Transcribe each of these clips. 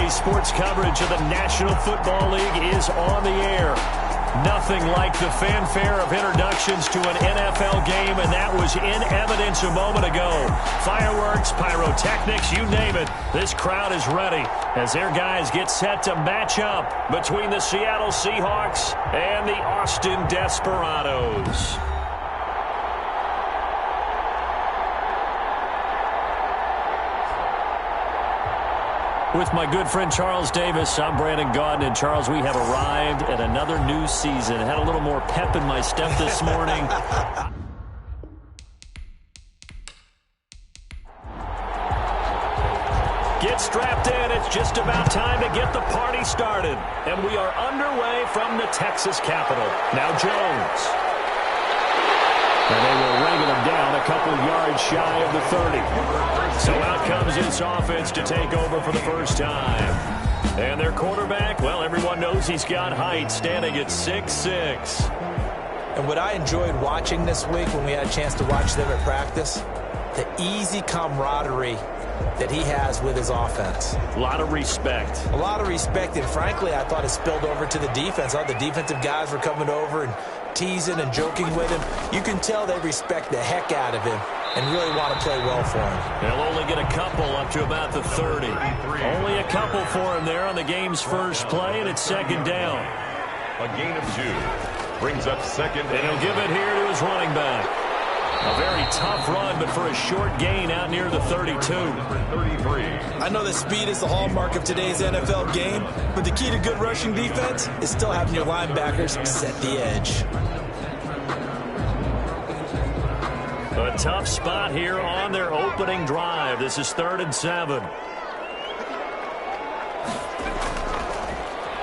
Daily sports coverage of the National Football League is on the air. Nothing like the fanfare of introductions to an NFL game, and that was in evidence a moment ago. Fireworks, pyrotechnics, you name it. This crowd is ready as their guys get set to match up between the Seattle Seahawks and the Austin Desperados. With my good friend Charles Davis, I'm Brandon Gaudin. And Charles, we have arrived at another new season. Had a little more pep in my step this morning. Get strapped in. It's just about time to get the party started. And we are underway from the Texas capital. Now Jones. And they will wrangle him down a couple yards shy of the 30. So out comes this offense to take over for the first time. And their quarterback, well, everyone knows he's got height, standing at 6'6". And what I enjoyed watching this week when we had a chance to watch them at practice, the easy camaraderie that he has with his offense. A lot of respect. A lot of respect, and frankly, I thought it spilled over to the defense. All the defensive guys were coming over and teasing and joking with him. You can tell they respect the heck out of him and really want to play well for him. They'll only get a couple up to about the 30. Only a couple for him there on the game's first play, and it's second down. A gain of 2 brings up second. And he'll give it here to his running back. A very tough run, but for a short gain out near the 32. 33. I know that speed is the hallmark of today's NFL game, but the key to good rushing defense is still having your linebackers set the edge. A tough spot here on their opening drive. This is 3rd and 7.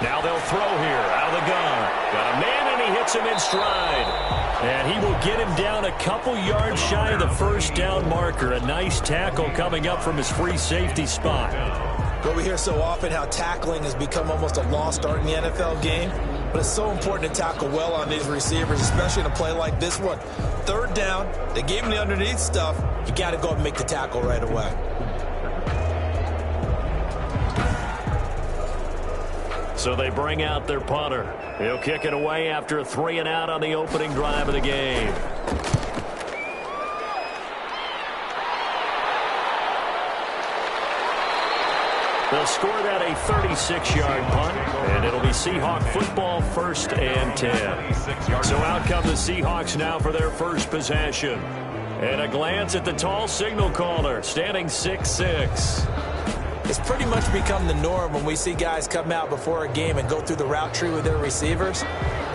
Now they'll throw here out of the gun. Got a man, and he hits him in stride. And he will get him down a couple yards shy of the first down marker. A nice tackle coming up from his free safety spot. Well, we hear so often how tackling has become almost a lost art in the NFL game. But it's so important to tackle well on these receivers, especially in a play like this one. 3rd down, they gave him the underneath stuff. You got to go and make the tackle right away. So they bring out their punter. He'll kick it away after a 3 and out on the opening drive of the game. They'll score that a 36-yard punt, and it'll be Seahawk football 1st and 10. So out come the Seahawks now for their first possession. And a glance at the tall signal caller, standing 6'6". It's pretty much become the norm when we see guys come out before a game and go through the route tree with their receivers.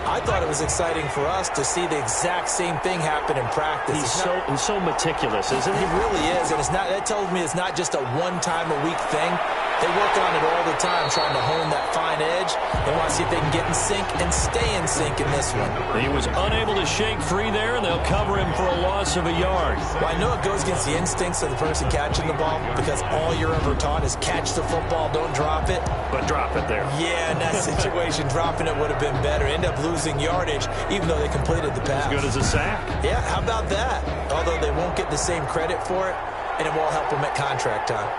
I thought it was exciting for us to see the exact same thing happen in practice. He's so meticulous, isn't he? He really is, and that tells me it's not just a one-time-a-week thing. They work on it all the time, trying to hone that fine edge. They want to see if they can get in sync and stay in sync in this one. He was unable to shake free there, and they'll cover him for a loss of a yard. Well, I know it goes against the instincts of the person catching the ball because all you're ever taught is catch the football, don't drop it. But drop it there. Yeah, in that situation, dropping it would have been better. End up losing yardage, even though they completed the pass. As good as a sack. Yeah, how about that? Although they won't get the same credit for it, and it won't help them at contract time.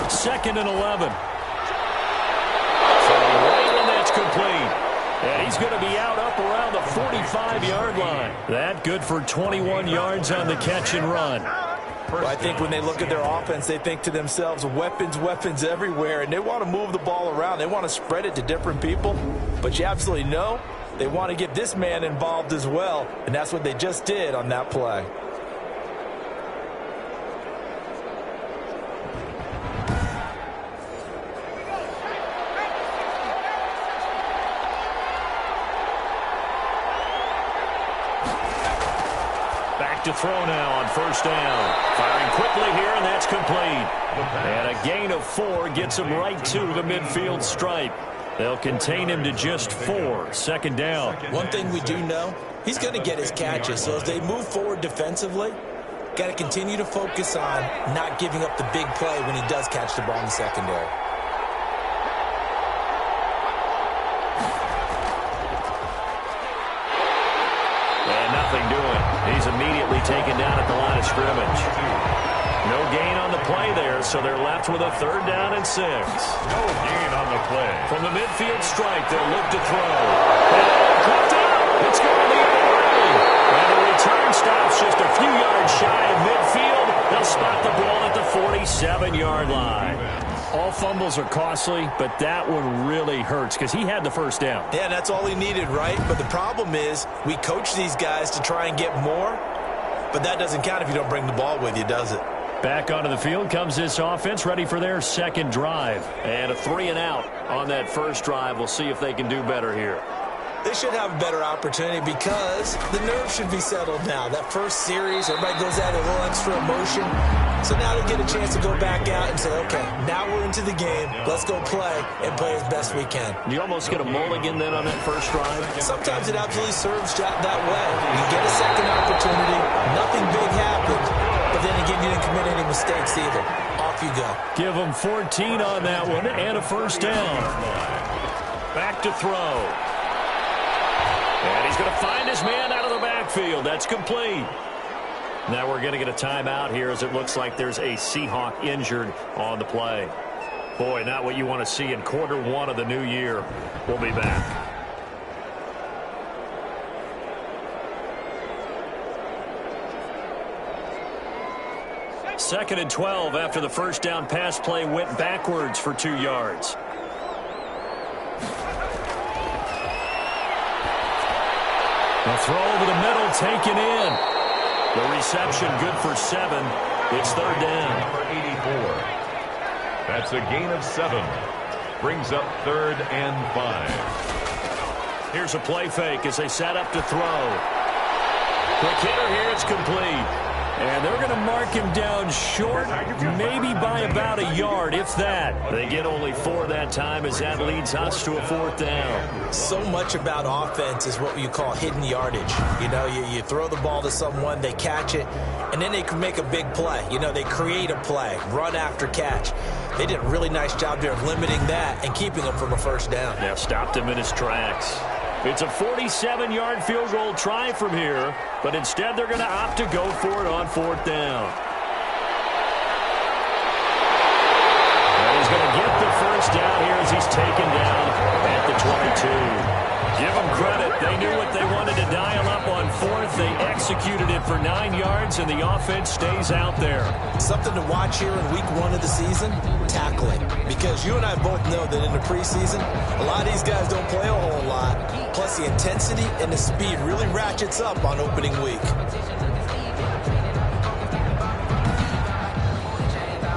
2nd and 11. So right, and that's complete. And he's going to be out up around the 45-yard line. That good for 21 yards on the catch and run. Well, I think when they look at their offense, they think to themselves, weapons, weapons everywhere, and they want to move the ball around. They want to spread it to different people. But you absolutely know they want to get this man involved as well, and that's what they just did on that play. To throw now on 1st down. Firing quickly here, and that's complete. And a gain of 4 gets him right to the midfield stripe. They'll contain him to just 4. 2nd down. One thing we do know, he's going to get his catches. So as they move forward defensively, got to continue to focus on not giving up the big play when he does catch the ball in the secondary. Nothing doing. He's immediately taken down at the line of scrimmage. No gain on the play there, so they're left with a 3rd down and 6. No gain on the play. From the midfield strike, they'll look to throw. And dropped out. It's going the other way. And the return stops just a few yards shy of midfield. They'll spot the ball at the 47-yard line. All fumbles are costly, but that one really hurts because he had the 1st down. Yeah, that's all he needed, right? But the problem is we coach these guys to try and get more, but that doesn't count if you don't bring the ball with you, does it? Back onto the field comes this offense, ready for their 2nd drive. And a 3-and-out on that 1st drive. We'll see if they can do better here. They should have a better opportunity because the nerves should be settled now. That first series, everybody goes out with a little extra emotion. So now they get a chance to go back out and say, okay, now we're into the game. Let's go play and play as best we can. You almost get a mulligan then on that 1st drive? Sometimes it absolutely serves that way. You get a 2nd opportunity, nothing big happened, but then again, you didn't commit any mistakes either. Off you go. Give them 14 on that one and a 1st down. Back to throw. And he's going to find his man out of the backfield. That's complete. Now we're going to get a timeout here as it looks like there's a Seahawk injured on the play. Boy, not what you want to see in quarter 1 of the new year. We'll be back. Second and 12 after the 1st down pass play went backwards for 2 yards. A throw over the middle, taken in. The reception good for 7. It's 3rd down. Number 84. That's a gain of 7. Brings up 3rd and 5. Here's a play fake as they set up to throw. Quick hitter here, it's complete. And they're going to mark him down short, maybe by about a yard, if that. They get only 4 that time as that leads us to a 4th down. So much about offense is what you call hidden yardage. You know, you throw the ball to someone, they catch it, and then they can make a big play. You know, they create a play, run after catch. They did a really nice job there of limiting that and keeping him from a 1st down. Yeah, stopped him in his tracks. It's a 47-yard field goal try from here, but instead they're going to opt to go for it on 4th down. And he's going to get the 1st down here as he's taken down at the 22. Give them credit. They knew what they wanted to dial up on 4th. They executed it for 9 yards, and the offense stays out there. Something to watch here in week 1 of the season, tackling. Because you and I both know that in the preseason, a lot of these guys don't play a whole lot. Plus, the intensity and the speed really ratchets up on opening week.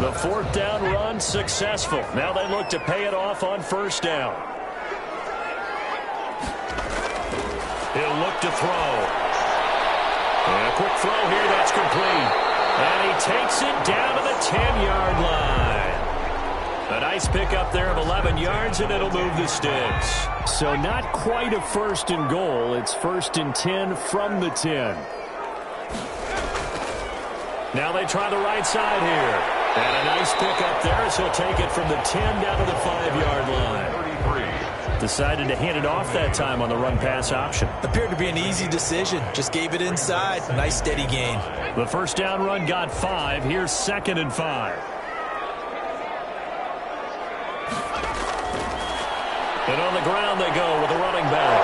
The 4th down run successful. Now they look to pay it off on 1st down. He'll look to throw. And a quick throw here, that's complete. And he takes it down to the 10-yard line. A nice pickup there of 11 yards, and it'll move the sticks. So not quite a 1st and goal. It's 1st and 10 from the 10. Now they try the right side here. And a nice pickup there as he'll take it from the 10 down to the 5-yard line. 33. Decided to hand it off that time on the run-pass option. Appeared to be an easy decision. Just gave it inside. Nice steady gain. The 1st down run got 5. Here's 2nd and 5. And on the ground they go with a running back.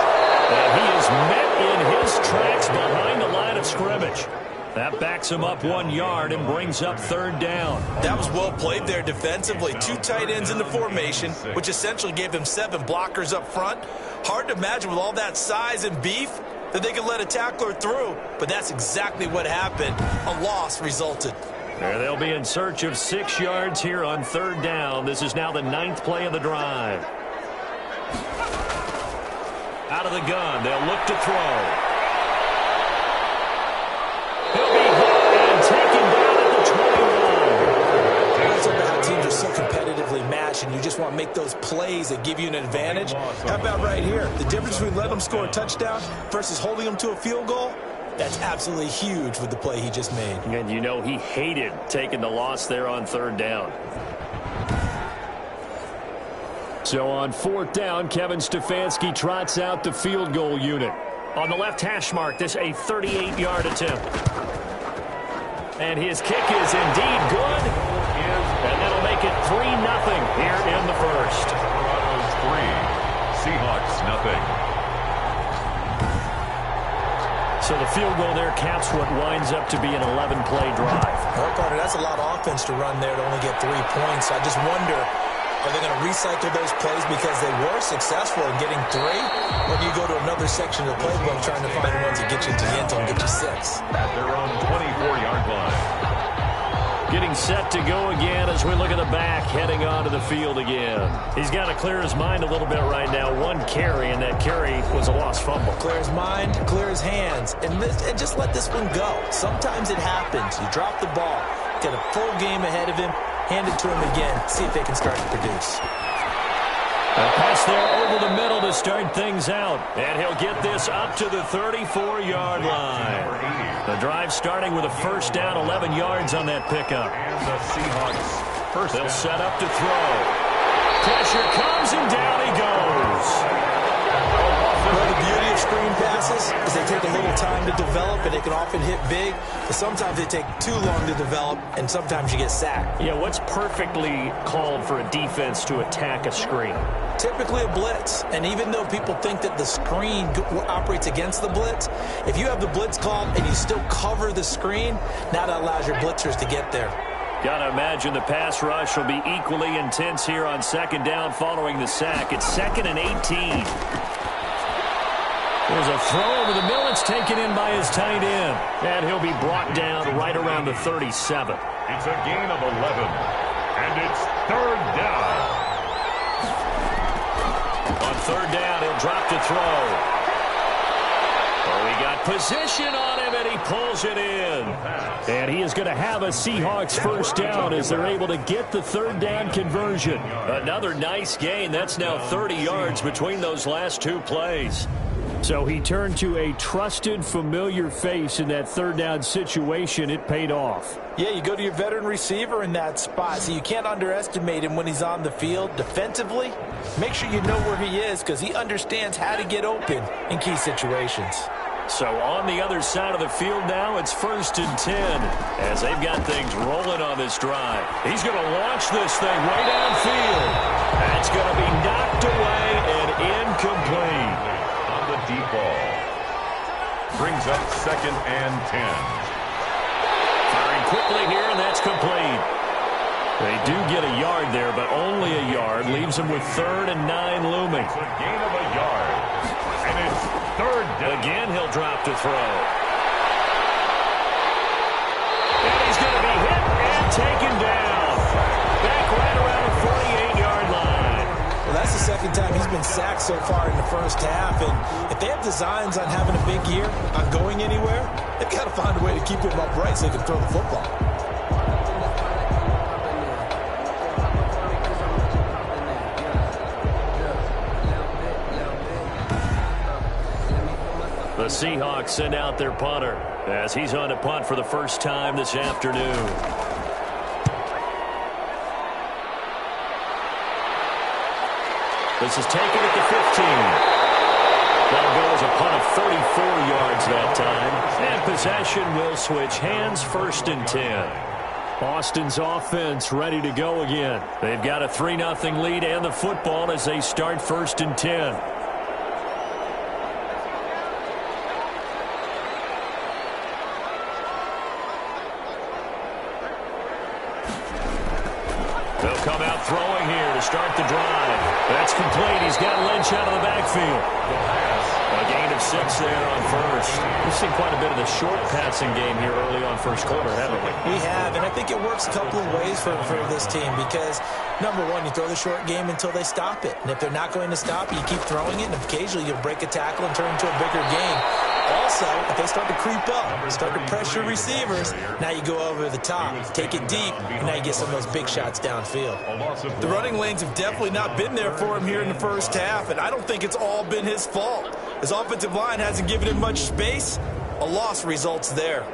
And he is met in his tracks behind the line of scrimmage. That backs him up 1 yard and brings up 3rd down. That was well played there defensively. 2 tight ends in the formation, which essentially gave him 7 blockers up front. Hard to imagine with all that size and beef that they could let a tackler through, but that's exactly what happened. A loss resulted. There they'll be in search of 6 yards here on 3rd down. This is now the 9th play of the drive. Out of the gun, they'll look to throw. He'll be hit and taken down at the 21. Also, how teams are so competitively matched, and you just want to make those plays that give you an advantage. How about right here? The difference between letting them score a touchdown versus holding them to a field goal, that's absolutely huge with the play he just made. And you know he hated taking the loss there on 3rd down. So on 4th down, Kevin Stefanski trots out the field goal unit. On the left hash mark, this a 38-yard attempt. And his kick is indeed good. and that'll make it 3-0 here in the first. Desperados 3, Seahawks nothing. So the field goal there caps what winds up to be an 11-play drive. Well, Carter, that's a lot of offense to run there to only get 3 points. I just wonder, are they going to recycle those plays because they were successful in getting 3? Or do you go to another section of the playbook trying to find ones that get you to the end zone and get you 6? At their own 24-yard line. Getting set to go again as we look at the back, heading onto the field again. He's got to clear his mind a little bit right now. 1 carry, and that carry was a lost fumble. Clear his mind, clear his hands, and just let this one go. Sometimes it happens. You drop the ball, get a full game ahead of him, hand it to him again, see if they can start to produce. A pass there over the middle to start things out. And he'll get this up to the 34-yard line. The drive starting with a first down, 11 yards on that pickup. And the Seahawks first. They'll set up to throw. Pressure comes, and down he goes. Well, the beauty of screen passes is they take a little time to develop, and they can often hit big. But sometimes they take too long to develop, and sometimes you get sacked. Yeah, what's perfectly called for a defense to attack a screen? Typically a blitz, and even though people think that the screen operates against the blitz, if you have the blitz called and you still cover the screen, now that allows your blitzers to get there. Got to imagine the pass rush will be equally intense here on second down following the sack. It's 2nd and 18. There's a throw over the middle. It's taken in by his tight end, and he'll be brought down right around the 37. It's a gain of 11, and it's 3rd down. On 3rd down, he'll drop to throw. Oh, he got position on him, and he pulls it in. And he is going to have a Seahawks first down as they're able to get the 3rd down conversion. Another nice gain. That's now 30 yards between those last 2 plays. So he turned to a trusted, familiar face in that 3rd down situation. It paid off. Yeah, you go to your veteran receiver in that spot, so you can't underestimate him when he's on the field. Defensively, make sure you know where he is because he understands how to get open in key situations. So on the other side of the field now, it's 1st and 10 as they've got things rolling on this drive. He's going to launch this thing way downfield. That's going to be knocked away and incomplete. Deep ball. Brings up 2nd and 10. Firing quickly here, and that's complete. They do get a yard there, but only a yard. Leaves them with 3rd and 9 looming. It's a gain of a yard. And it's 3rd down. Again, he'll drop to throw. And he's going to be hit and taken down. Back right around the 48-yard line. Well, that's the 2nd time he's been sacked so far in the first half, and if they have designs on having a big year, on going anywhere, they've got to find a way to keep him upright so they can throw the football. The Seahawks send out their punter as he's on to punt for the first time this afternoon. This is taken at the 15. That'll go as a punt of 34 yards that time. And possession will switch hands, 1st and 10. Austin's offense ready to go again. They've got a 3-0 lead and the football as they start 1st and 10. They'll come out throwing here to start the drive. That's complete. He's got Lynch out of the backfield. A gain of 6 there on 1st. We've seen quite a bit of the short passing game here early on 1st quarter, haven't we? We have, and I think it works a couple of ways for this team because, number one, you throw the short game until they stop it. And if they're not going to stop it, you keep throwing it, and occasionally you'll break a tackle and turn into a bigger game. Also, if they start to creep up, start to pressure receivers, now you go over the top, take it deep, and now you get some of those big shots downfield. The running lanes have definitely not been there for him here in the first half, and I don't think it's all been his fault. His offensive line hasn't given him much space. A loss results there.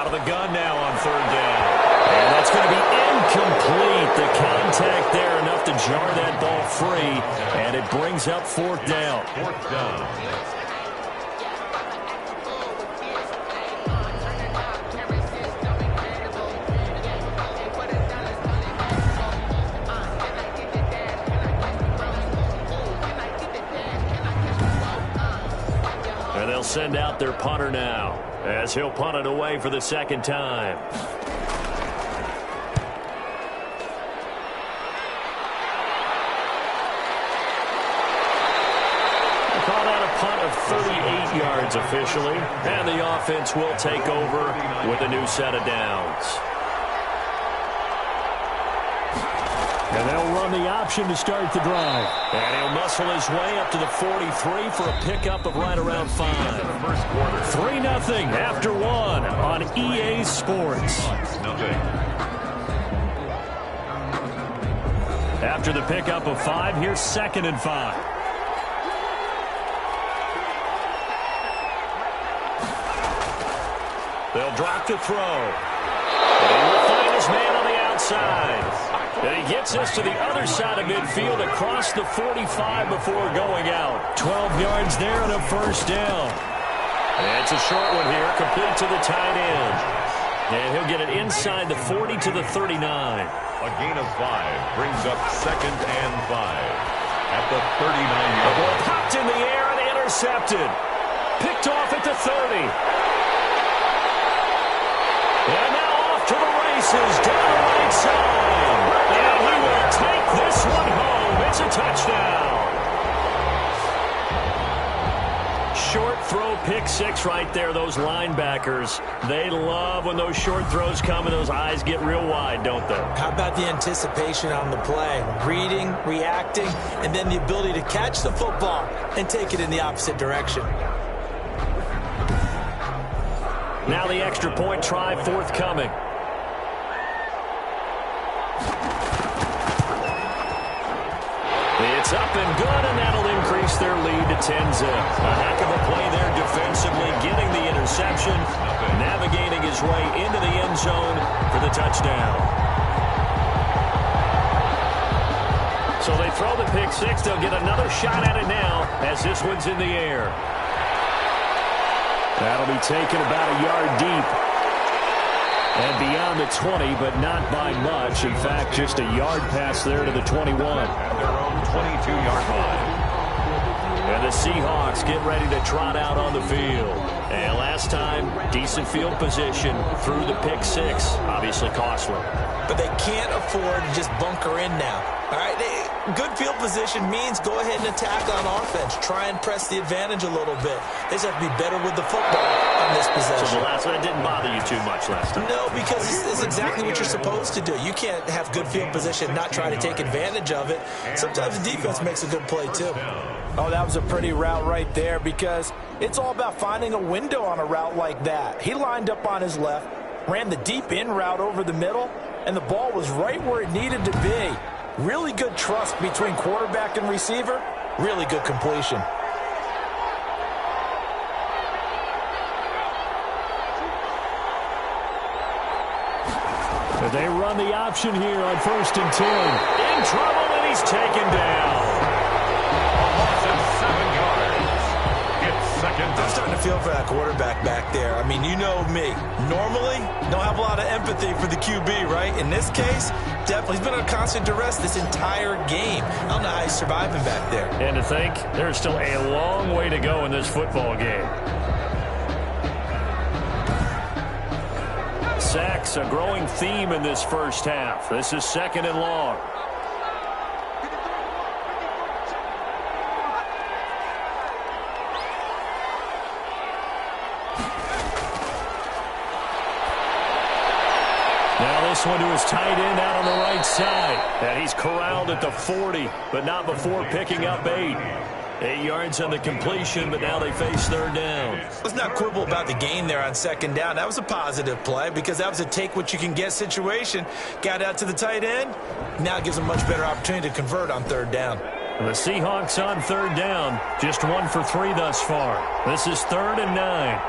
Out of the gun now on third down. And that's going to be incomplete. The contact there enough to jar that ball free. And it brings up fourth down. Fourth down. And they'll send out their punter now, as he'll punt it away for the second time. Call that a punt of 38 yards officially, and the offense will take over with a new set of downs. And they'll run the option to start the drive. And he'll muscle his way up to the 43 for a pickup of right around 5. 3-0 after 1 on EA Sports. After the pickup of 5, here's 2nd and 5. They'll drop to throw. And he will find his man on the outside. And he gets us to the other side of midfield across the 45 before going out. 12 yards there and a first down. And it's a short one here, complete to the tight end. And he'll get it inside the 40 to the 39. A gain of 5 brings up 2nd and 5 at the 39-yard The ball line. popped in the air and intercepted. Picked off at the 30. And now off to the races down the right side. And he will take this one home. It's a touchdown. Short throw, pick 6 right there. Those linebackers, they love when those short throws come and those eyes get real wide, don't they? How about the anticipation on the play? Reading, reacting, and then the ability to catch the football and take it in the opposite direction. Now the extra point try forthcoming. It's up and good, and that'll increase their lead to 10-zip. A heck of a play there defensively, getting the interception, navigating his way into the end zone for the touchdown. So they throw the pick 6. They'll get another shot at it now as this one's in the air. That'll be taken about a yard deep. And beyond the 20, but not by much. In fact, just a yard pass there to the 21. At their own 22-yard line. And the Seahawks get ready to trot out on the field. And last time, decent field position through the pick 6. Obviously costly. But they can't afford to just bunker in now. All right, good field position means go ahead and attack on offense. Try and press the advantage a little bit. They just have to be better with the football on this possession. So the last one didn't bother you too much last time? No, because it's exactly what you're supposed to do. You can't have good field position, not try to take advantage of it. Sometimes the defense makes a good play, too. Oh, that was a pretty route right there because it's all about finding a window on a route like that. He lined up on his left, ran the deep in route over the middle, and the ball was right where it needed to be. Really good trust between quarterback and receiver. Really good completion. They run the option here on 1st and 10. In trouble, and he's taken down. I'm starting to feel for that quarterback back there. I mean, you know me. Normally, don't have a lot of empathy for the QB, right? In this case, definitely. He's been on constant duress this entire game. I don't know how he's surviving back there. And to think, there's still a long way to go in this football game. Sacks, a growing theme in this first half. This is 2nd and long. Now this one to his tight end out on the right side. And he's corralled at the 40, but not before picking up 8. 8 yards on the completion, but now they face 3rd down. Let's not quibble about the gain there on 2nd down. That was a positive play because that was a take-what-you-can-get situation. Got out to the tight end. Now it gives them a much better opportunity to convert on 3rd down. The Seahawks on 3rd down. Just 1 for 3 thus far. This is 3rd and 9.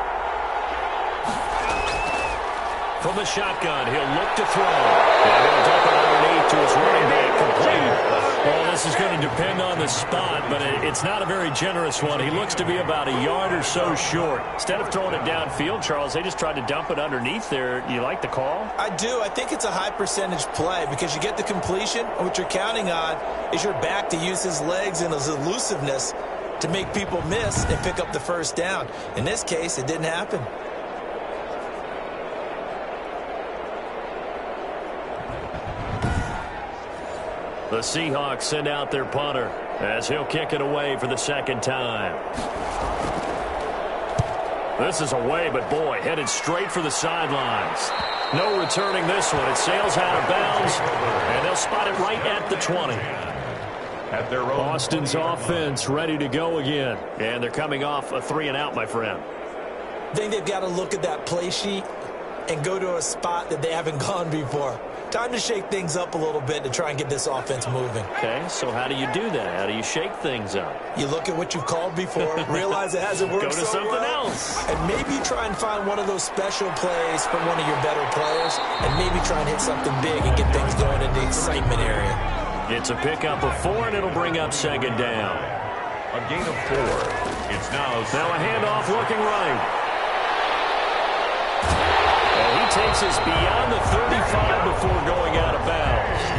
From the shotgun, he'll look to throw. And he'll dump it underneath to his running back, complete. Well, this is going to depend on the spot, but it's not a very generous one. He looks to be about a yard or so short. Instead of throwing it downfield, Charles, they just tried to dump it underneath there. You like the call? I do. I think it's a high percentage play because you get the completion, and what you're counting on is your back to use his legs and his elusiveness to make people miss and pick up the first down. In this case, it didn't happen. The Seahawks send out their punter as he'll kick it away for the second time. This is away, but boy, headed straight for the sidelines. No returning this one. It sails out of bounds, and they'll spot it right at the 20. At their own Austin's offense ready to go again, and they're coming off a 3-and-out, my friend. I think they've got to look at that play sheet and go to a spot that they haven't gone before. Time to shake things up a little bit to try and get this offense moving. Okay, so how do you do that? How do you shake things up? You look at what you've called before, realize it hasn't worked Go to so something well, else. and maybe try and find one of those special plays from one of your better players, and maybe try and hit something big and get things going in the excitement area. It's a pickup of 4, and it'll bring up second down. a gain of 4. It's now a handoff looking right. And he takes us beyond the 35 before going out of bounds.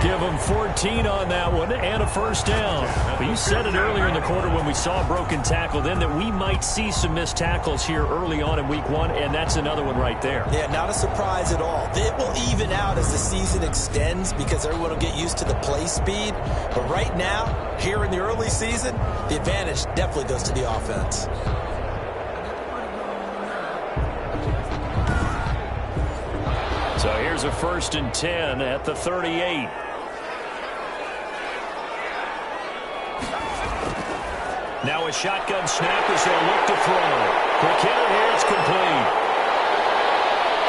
Give him 14 on that one and a first down. But you said it earlier in the quarter when we saw a broken tackle then that we might see some missed tackles here early on in week 1, and that's another one right there. Yeah, not a surprise at all. It will even out as the season extends because everyone will get used to the play speed. But right now, here in the early season, the advantage definitely goes to the offense. So here's a 1st and 10 at the 38. Now a shotgun snap as they'll look to throw. Quick hitter here, it's complete.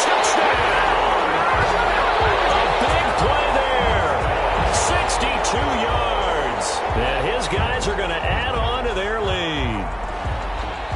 Touchdown! A big play there. 62 yards. And his guys are going to add on to their lead.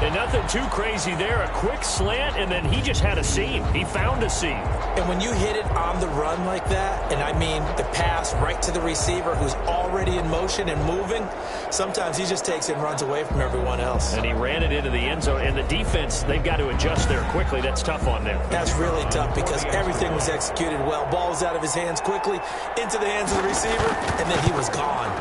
And nothing too crazy there. A quick slant, and then he just had a seam. He found a seam. And when you hit it on the run like that, and I mean the pass right to the receiver who's already in motion and moving, sometimes he just takes it and runs away from everyone else. And he ran it into the end zone. And the defense, they've got to adjust there quickly. That's tough on them. That's really tough because everything was executed well. Ball was out of his hands quickly, into the hands of the receiver, and then he was gone.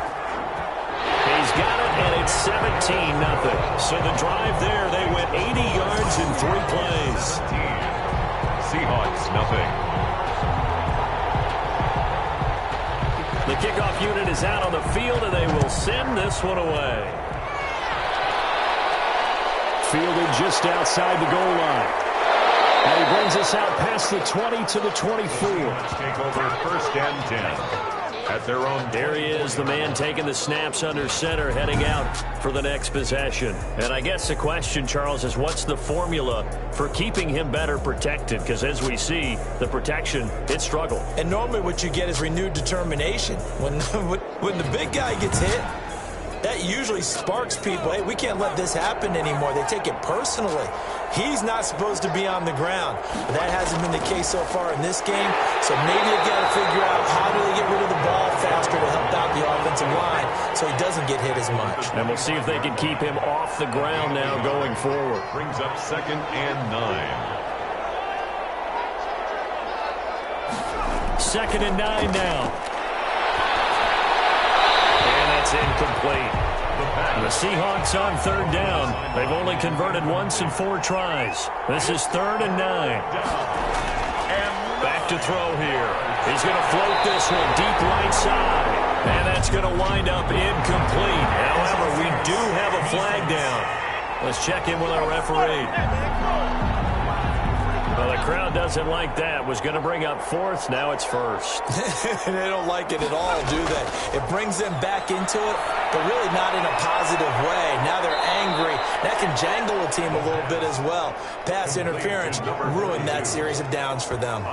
He's got it, and it's 17-0. So the drive there, they went 80 yards in 3 plays. Seahawks, nothing. The kickoff unit is out on the field, and they will send this one away. Fielded just outside the goal line. And he brings us out past the 20 to the 24. Let's take over 1st and 10. At their own. There he is, the man taking the snaps under center, heading out for the next possession. And I guess the question, Charles, is what's the formula for keeping him better protected? Because as we see, the protection, it struggled. And normally what you get is renewed determination. When the big guy gets hit, that usually sparks people. Hey, we can't let this happen anymore. They take it personally. He's not supposed to be on the ground. But that hasn't been the case so far in this game. So maybe they've got to figure out how do they get rid of the ball faster to help out the offensive line so he doesn't get hit as much. And we'll see if they can keep him off the ground now going forward. Brings up 2nd and 9. 2nd and 9 now. It's incomplete. The Seahawks on 3rd down. They've only converted once in 4 tries. This is 3rd and 9. Back to throw here. He's going to float this one deep right side. And that's going to wind up incomplete. However, we do have a flag down. Let's check in with our referee. Well, the crowd doesn't like that. Was going to bring up 4th. Now it's 1st. They don't like it at all, do they? It brings them back into it, but really not in a positive way. Now they're angry. That can jangle a team a little bit as well. Pass interference ruined that series of downs for them.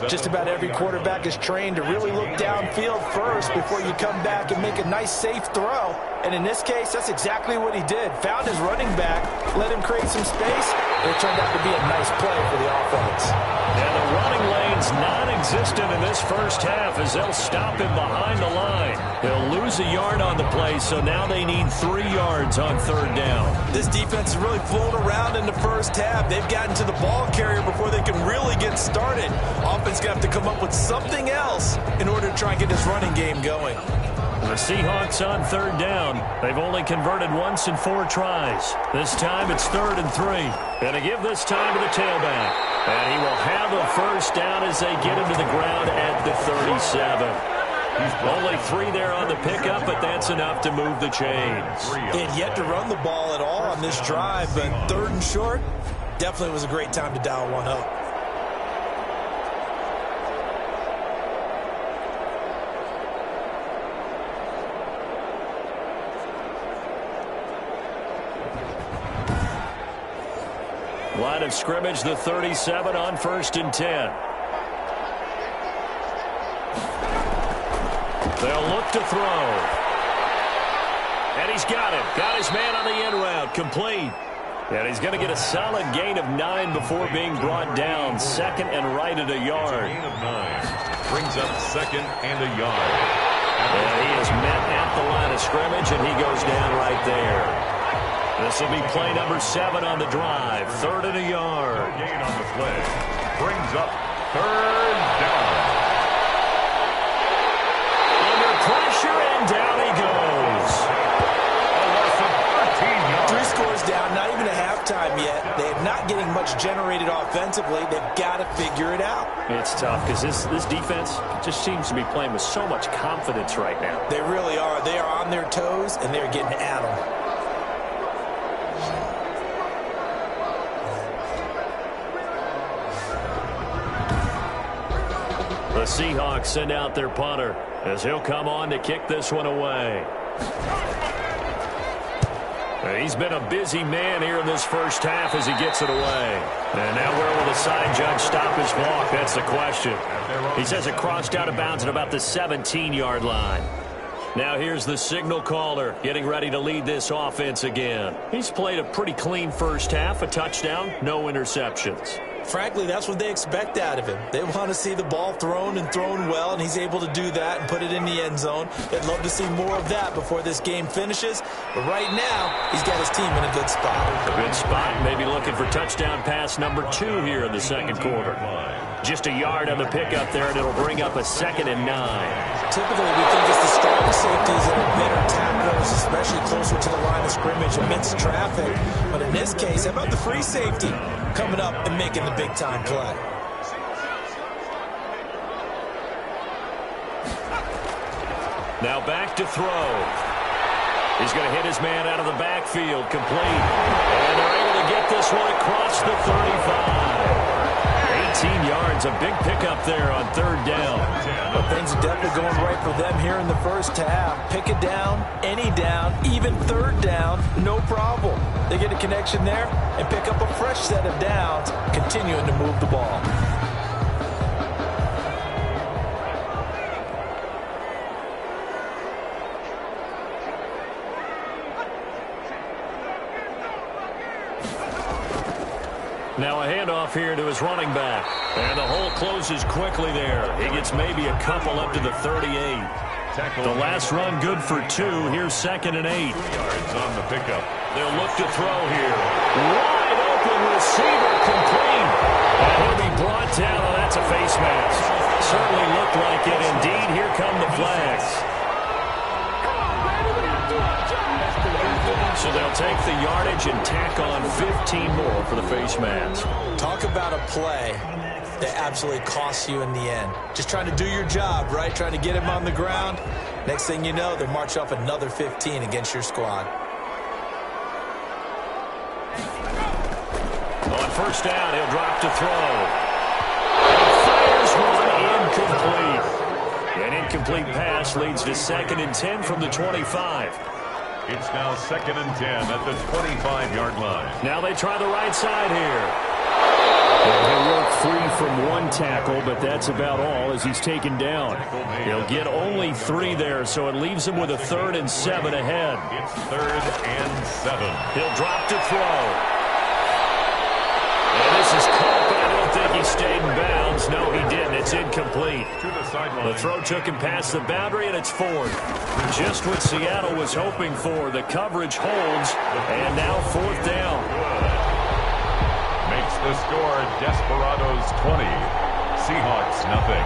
Just about every quarterback is trained to really look downfield first before you come back and make a nice, safe throw. And in this case, that's exactly what he did. Found his running back, let him create some space, and it turned out to be a nice play for the offense. And the running lane It's non-existent in this first half as they'll stop him behind the line. He'll lose a yard on the play, so now they need 3 yards on third down. This defense has really flown around in the first half. They've gotten to the ball carrier before they can really get started. Offense going to have to come up with something else in order to try and get this running game going. The Seahawks on third down. They've only converted once in 4 tries. This time it's 3rd and 3. Going to give this time to the tailback. And he will have a first down as they get him to the ground at the 37. Only 3 there on the pickup, but that's enough to move the chains. They had yet to run the ball at all on this drive, but 3rd and short, definitely was a great time to dial one up. Line of scrimmage, the 37 on 1st and 10. They'll look to throw. And he's got it. Got his man on the in route. Complete. And he's going to get a solid gain of 9 before being brought down. 2nd and right at a yard. Gain of 9. Brings up 2nd and a yard. And he is met at the line of scrimmage, and he goes down right there. This will be play number 7 on the drive. 3rd and a yard. Gain on the play. Brings up 3rd down. Under pressure, and down he goes. A loss of 13 yards. 3 scores down, not even a halftime yet. They're not getting much generated offensively. They've got to figure it out. It's tough because this defense just seems to be playing with so much confidence right now. They really are. They are on their toes, and they're getting at them. The Seahawks send out their punter as he'll come on to kick this one away. He's been a busy man here in this first half as he gets it away. And now where will the side judge stop his walk? That's the question. He says it crossed out of bounds at about the 17-yard line. Now here's the signal caller getting ready to lead this offense again. He's played a pretty clean first half, a touchdown, no interceptions. Frankly, that's what they expect out of him. They want to see the ball thrown and thrown well, and he's able to do that and put it in the end zone. They'd love to see more of that before this game finishes. But right now, he's got his team in a good spot. A good spot, maybe looking for touchdown pass number 2 here in the second quarter. Just a yard on the pickup there, and it'll bring up a 2nd and 9. Typically, we think it's the strong safeties that are better tacklers, especially closer to the line of scrimmage amidst traffic. But in this case, how about the free safety coming up and making the big-time play? Now back to throw. He's going to hit his man out of the backfield, complete. And they're able to get this one across the 35. 18 yards, a big pickup there on 3rd down. But things are definitely going right for them here in the first half. Pick it down, any down, even 3rd down, no problem. They get a connection there and pick up a fresh set of downs, continuing to move the ball. Now a handoff here to his running back. And the hole closes quickly there. He gets maybe a couple up to the 38. The last run good for 2. Here's 2nd and 8. 2 yards on the pickup. They'll look to throw here. Wide open receiver, complete. And he'll be brought down. Oh, that's a face mask. Certainly looked like it. Indeed, here come the flags. So they'll take the yardage and tack on 15 more for the face mask. Talk about a play that absolutely costs you in the end. Just trying to do your job, right? Trying to get him on the ground. Next thing you know, they march off another 15 against your squad. On 1st down, he'll drop to throw. And fires one incomplete. An incomplete pass leads to 2nd and 10 from the 25. It's now 2nd and 10 at the 25-yard line. Now they try the right side here. He'll work free from 1 tackle, but that's about all as he's taken down. He'll get only 3 there, so it leaves him with a 3rd and 7 ahead. It's 3rd and 7. He'll drop to throw. And this is caught, but I don't think he stayed in bounds. No, he didn't. sideline. The throw took him past the boundary, and it's fourth. Just what Seattle was hoping for. The coverage holds, and now fourth down. Makes the score Desperados 20, Seahawks nothing.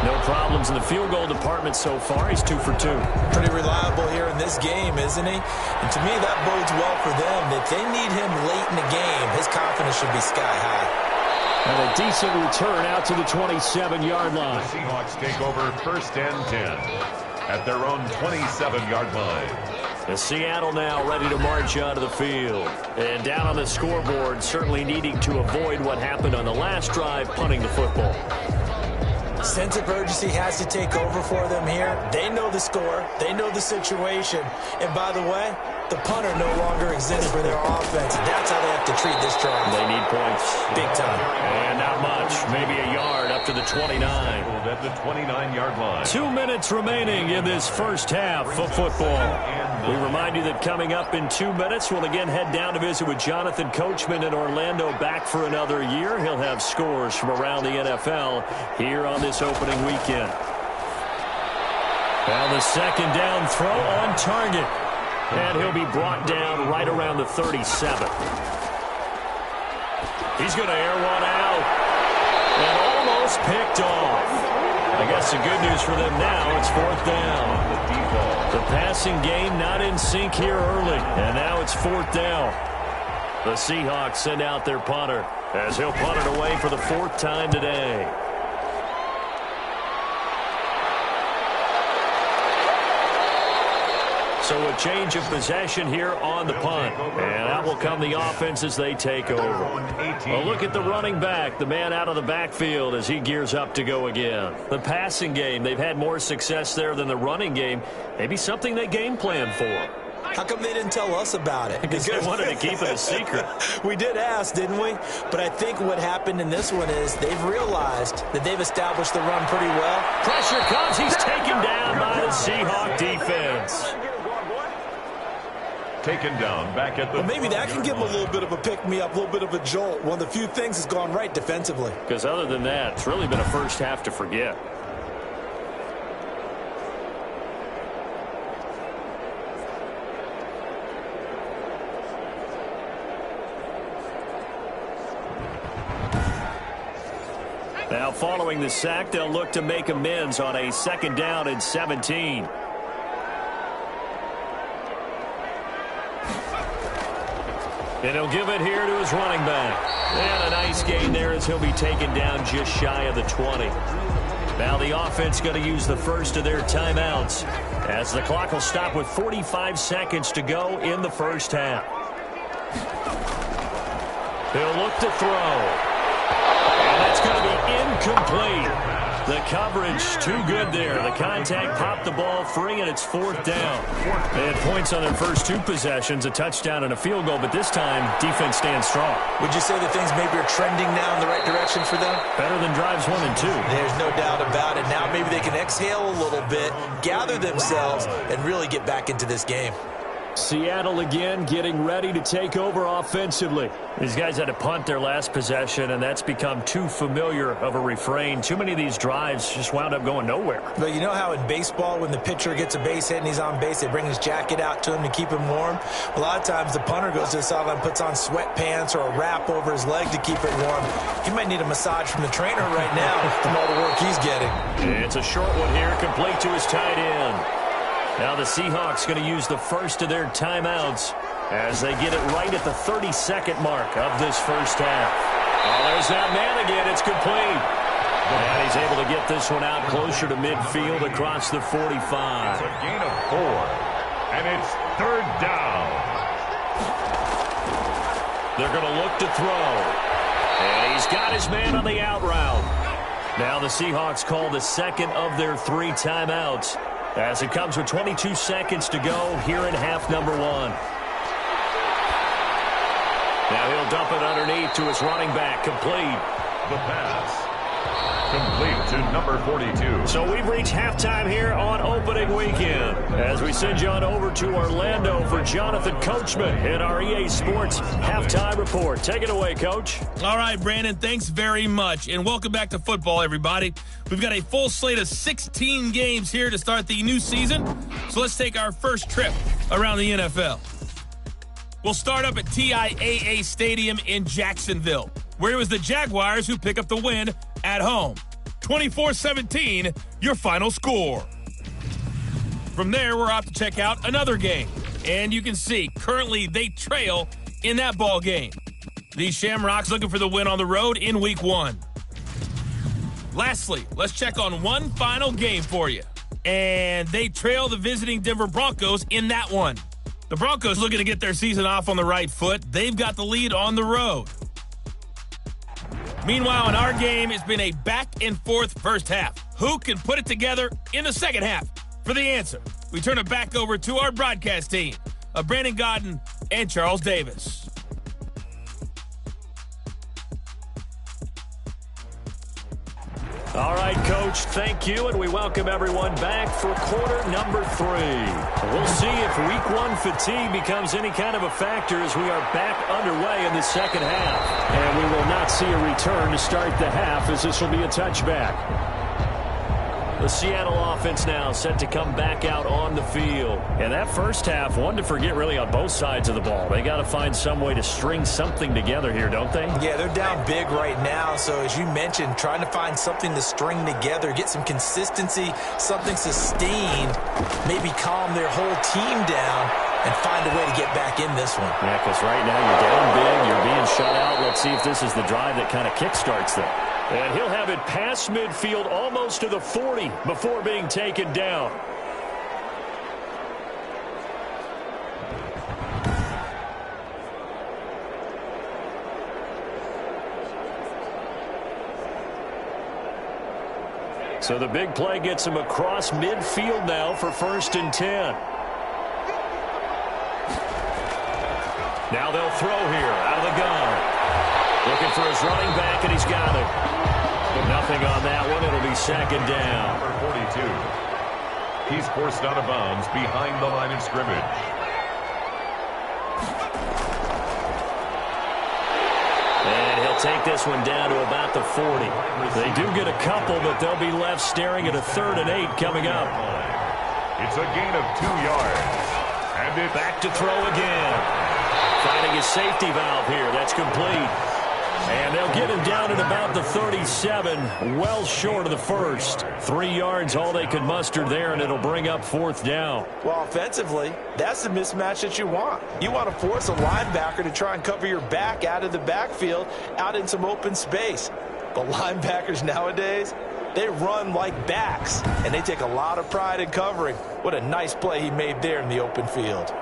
No problems in the field goal department so far. He's 2 for 2. Pretty reliable here in this game, isn't he? And to me, that bodes well for them. If they need him late in the game, his confidence should be sky high. And a decent return out to the 27-yard line. The Seahawks take over first and 10 at their own 27-yard line. And Seattle now ready to march onto the field. And down on the scoreboard, certainly needing to avoid what happened on the last drive, punting the football. Sense of urgency has to take over for them here. They know the score. They know the situation. And by the way, the punter no longer exists for their offense. That's how they have to treat this drive. They need points. Big time. And not much. Maybe a yard up to the 29. At the 29-yard line. 2 minutes remaining in this first half of football. We remind you that coming up in 2 minutes, we'll again head down to visit with Jonathan Coachman in Orlando, back for another year. He'll have scores from around the NFL here on this opening weekend. Now the second down throw on target. And he'll be brought down right around the 37. He's going to air one out. And almost picked off. I guess the good news for them now, it's fourth down. The passing game not in sync here early. And now it's fourth down. The Seahawks send out their punter as he'll punt it away for the fourth time today. So a change of possession here on the punt. And out will come the offense as they take over. A look at the running back, the man out of the backfield as he gears up to go again. The passing game, they've had more success there than the running game. Maybe something they game plan for. How come they didn't tell us about it? Because they wanted to keep it a secret. We did ask, didn't we? But I think what happened in this one is they've realized that they've established the run pretty well. Pressure comes. He's taken down by the Seahawk defense. Taken down back at the... Well, maybe that can give them a little bit of a pick-me-up, a little bit of a jolt. One of the few things has gone right defensively. Because other than that, it's really been a first half to forget. Now, following the sack, they'll look to make amends on a second down and 17. And he'll give it here to his running back. And a nice gain there as he'll be taken down just shy of the 20. Now the offense going to use the first of their timeouts as the clock will stop with 45 seconds to go in the first half. He'll look to throw. And that's going to be incomplete. The coverage too good there. The contact popped the ball free, and it's fourth down. They had points on their first two possessions, a touchdown and a field goal, but this time defense stands strong. Would you say that things maybe are trending now in the right direction for them? Better than drives 1 and 2. There's no doubt about it. Now maybe they can exhale a little bit, gather themselves, and really get back into this game. Seattle again getting ready to take over offensively. These guys had to punt their last possession, and that's become too familiar of a refrain. Too many of these drives just wound up going nowhere. But you know how in baseball, when the pitcher gets a base hit and he's on base, they bring his jacket out to him to keep him warm? A lot of times the punter goes to the sideline, puts on sweatpants or a wrap over his leg to keep it warm. He might need a massage from the trainer right now from all the work he's getting. It's a short one here, complete to his tight end. Now the Seahawks going to use the first of their timeouts as they get it right at the 32nd mark of this first half. Oh, there's that man again. It's complete. And he's able to get this one out closer to midfield across the 45. It's a gain of 4, and it's third down. They're going to look to throw. And he's got his man on the out route. Now the Seahawks call the second of their 3 timeouts, as it comes with 22 seconds to go here in half number 1. Now he'll dump it underneath to his running back, complete. The pass Complete to number 42. So we've reached halftime here on opening weekend as we send you on over to Orlando for Jonathan Coachman in our EA Sports halftime report. Take it away, Coach. All right, Brandon, thanks very much. And welcome back to football, everybody. We've got a full slate of 16 games here to start the new season. So let's take our first trip around the NFL. We'll start up at TIAA Stadium in Jacksonville, where it was the Jaguars who pick up the win at home. 24-17, your final score. From there, we're off to check out another game. And you can see, currently they trail in that ball game. The Shamrocks looking for the win on the road in Week 1. Lastly, let's check on one final game for you. And they trail the visiting Denver Broncos in that one. The Broncos looking to get their season off on the right foot. They've got the lead on the road. Meanwhile, in our game, it's been a back-and-forth first half. Who can put it together in the second half? For the answer, we turn it back over to our broadcast team of Brandon Godden and Charles Davis. All right, Coach, thank you, and we welcome everyone back for quarter number 3. We'll see if Week 1 fatigue becomes any kind of a factor as we are back underway in the second half. And we will not see a return to start the half as this will be a touchback. The Seattle offense now set to come back out on the field. And that first half, one to forget really on both sides of the ball. They got to find some way to string something together here, don't they? Yeah, they're down big right now. So as you mentioned, trying to find something to string together, get some consistency, something sustained, maybe calm their whole team down and find a way to get back in this one. Yeah, because right now you're down big, you're being shut out. Let's see if this is the drive that kind of kickstarts them. And he'll have it past midfield almost to the 40 before being taken down. So the big play gets him across midfield now for 1st and 10. Now they'll throw here out of the gun. Looking for his running back, and he's got it. But nothing on that one. It'll be 2nd down. Number 42. He's forced out of bounds behind the line of scrimmage. And he'll take this one down to about the 40. They do get a couple, but they'll be left staring at a 3rd and 8 coming up. It's a gain of 2 yards. And it's back to throw again. Finding his safety valve here. That's complete. And they'll get him down at about the 37, well short of the first. 3 yards, all they could muster there, and it'll bring up 4th down. Well, offensively, that's the mismatch that you want. You want to force a linebacker to try and cover your back out of the backfield, out in some open space. But linebackers nowadays, they run like backs, and they take a lot of pride in covering. What a nice play he made there in the open field.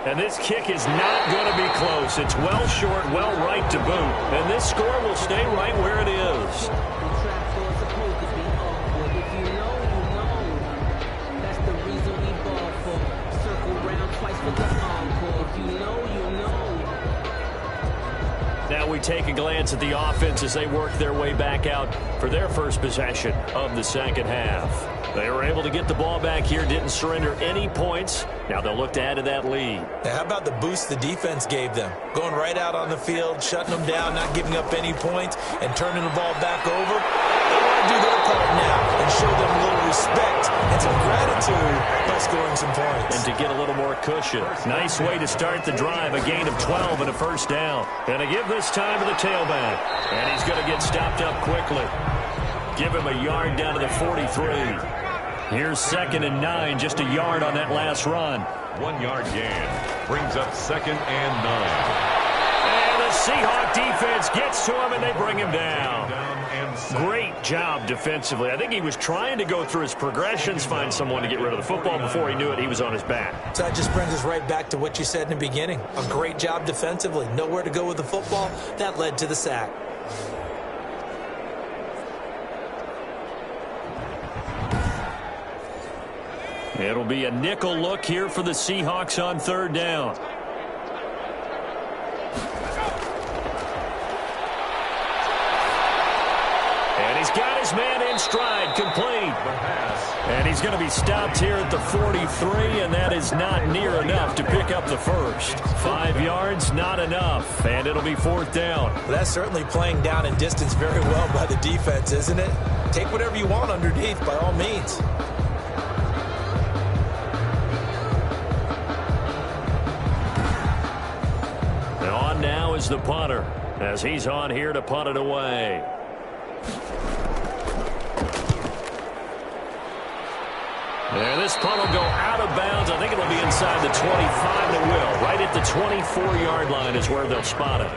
And this kick is not going to be close. It's well short, well right to boot. And this score will stay right where it is. Now we take a glance at the offense as they work their way back out for their first possession of the second half. They were able to get the ball back here, didn't surrender any points. Now they'll look to add to that lead. Now, how about the boost the defense gave them? Going right out on the field, shutting them down, not giving up any points, and turning the ball back over. They want to do their part now and show them a little respect and some gratitude by scoring some points. And to get a little more cushion. Nice way to start the drive, a gain of 12 and a 1st down. And to give this time to the tailback. And he's going to get stopped up quickly. Give him a yard down to the 43. Here's 2nd and 9, just a yard on that last run. 1 yard gain. Brings up 2nd and 9. And the Seahawks defense gets to him, and they bring him down. Great job defensively. I think he was trying to go through his progressions, find someone to get rid of the football. Before he knew it, he was on his back. So that just brings us right back to what you said in the beginning. A great job defensively. Nowhere to go with the football. That led to the sack. It'll be a nickel look here for the Seahawks on 3rd down. in stride, complete. And he's going to be stopped here at the 43, and that is not near enough to pick up the first. 5 yards, not enough, and it'll be 4th down. Well, that's certainly playing down in distance very well by the defense, isn't it? Take whatever you want underneath, by all means. And on now is the punter, as he's on here to punt it away. And this punt will go out of bounds. I think it'll be inside the 25, and it will. Right at the 24-yard line is where they'll spot it.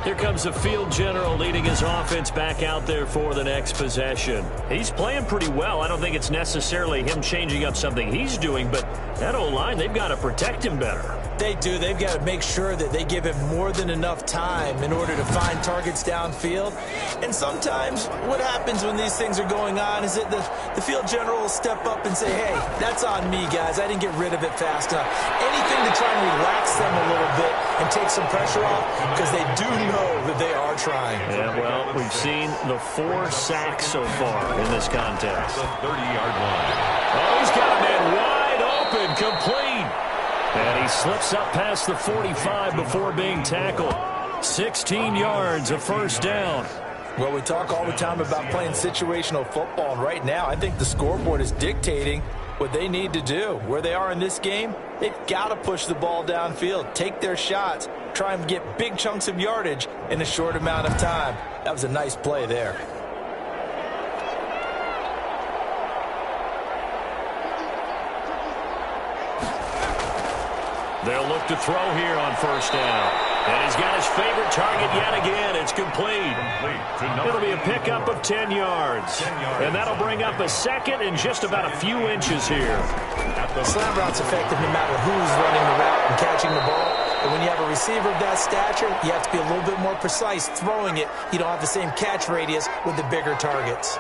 Here comes the field general leading his offense back out there for the next possession. He's playing pretty well. I don't think it's necessarily him changing up something he's doing, but that O-line, they've got to protect him better. They do. They've got to make sure that they give him more than enough time in order to find targets downfield. And sometimes what happens when these things are going on is that the field general will step up and say, hey, that's on me, guys. I didn't get rid of it fast enough. Anything to try and relax them a little bit and take some pressure off, because they do know that they are trying. Yeah, well, we've seen the 4 sacks so far in this contest. The 30-yard line. Oh, he's got a man wide open, complete. And he slips up past the 45 before being tackled. 16 yards, a 1st down. Well, we talk all the time about playing situational football, and right now I think the scoreboard is dictating what they need to do. Where they are in this game, they've got to push the ball downfield, take their shots, try and get big chunks of yardage in a short amount of time. That was a nice play there. They'll look to throw here on 1st down. And he's got his favorite target yet again. It's complete. It'll be a pickup of 10 yards. And that'll bring up a 2nd and just about a few inches here. The slant route's effective no matter who's running the route and catching the ball. But when you have a receiver of that stature, you have to be a little bit more precise throwing it. You don't have the same catch radius with the bigger targets.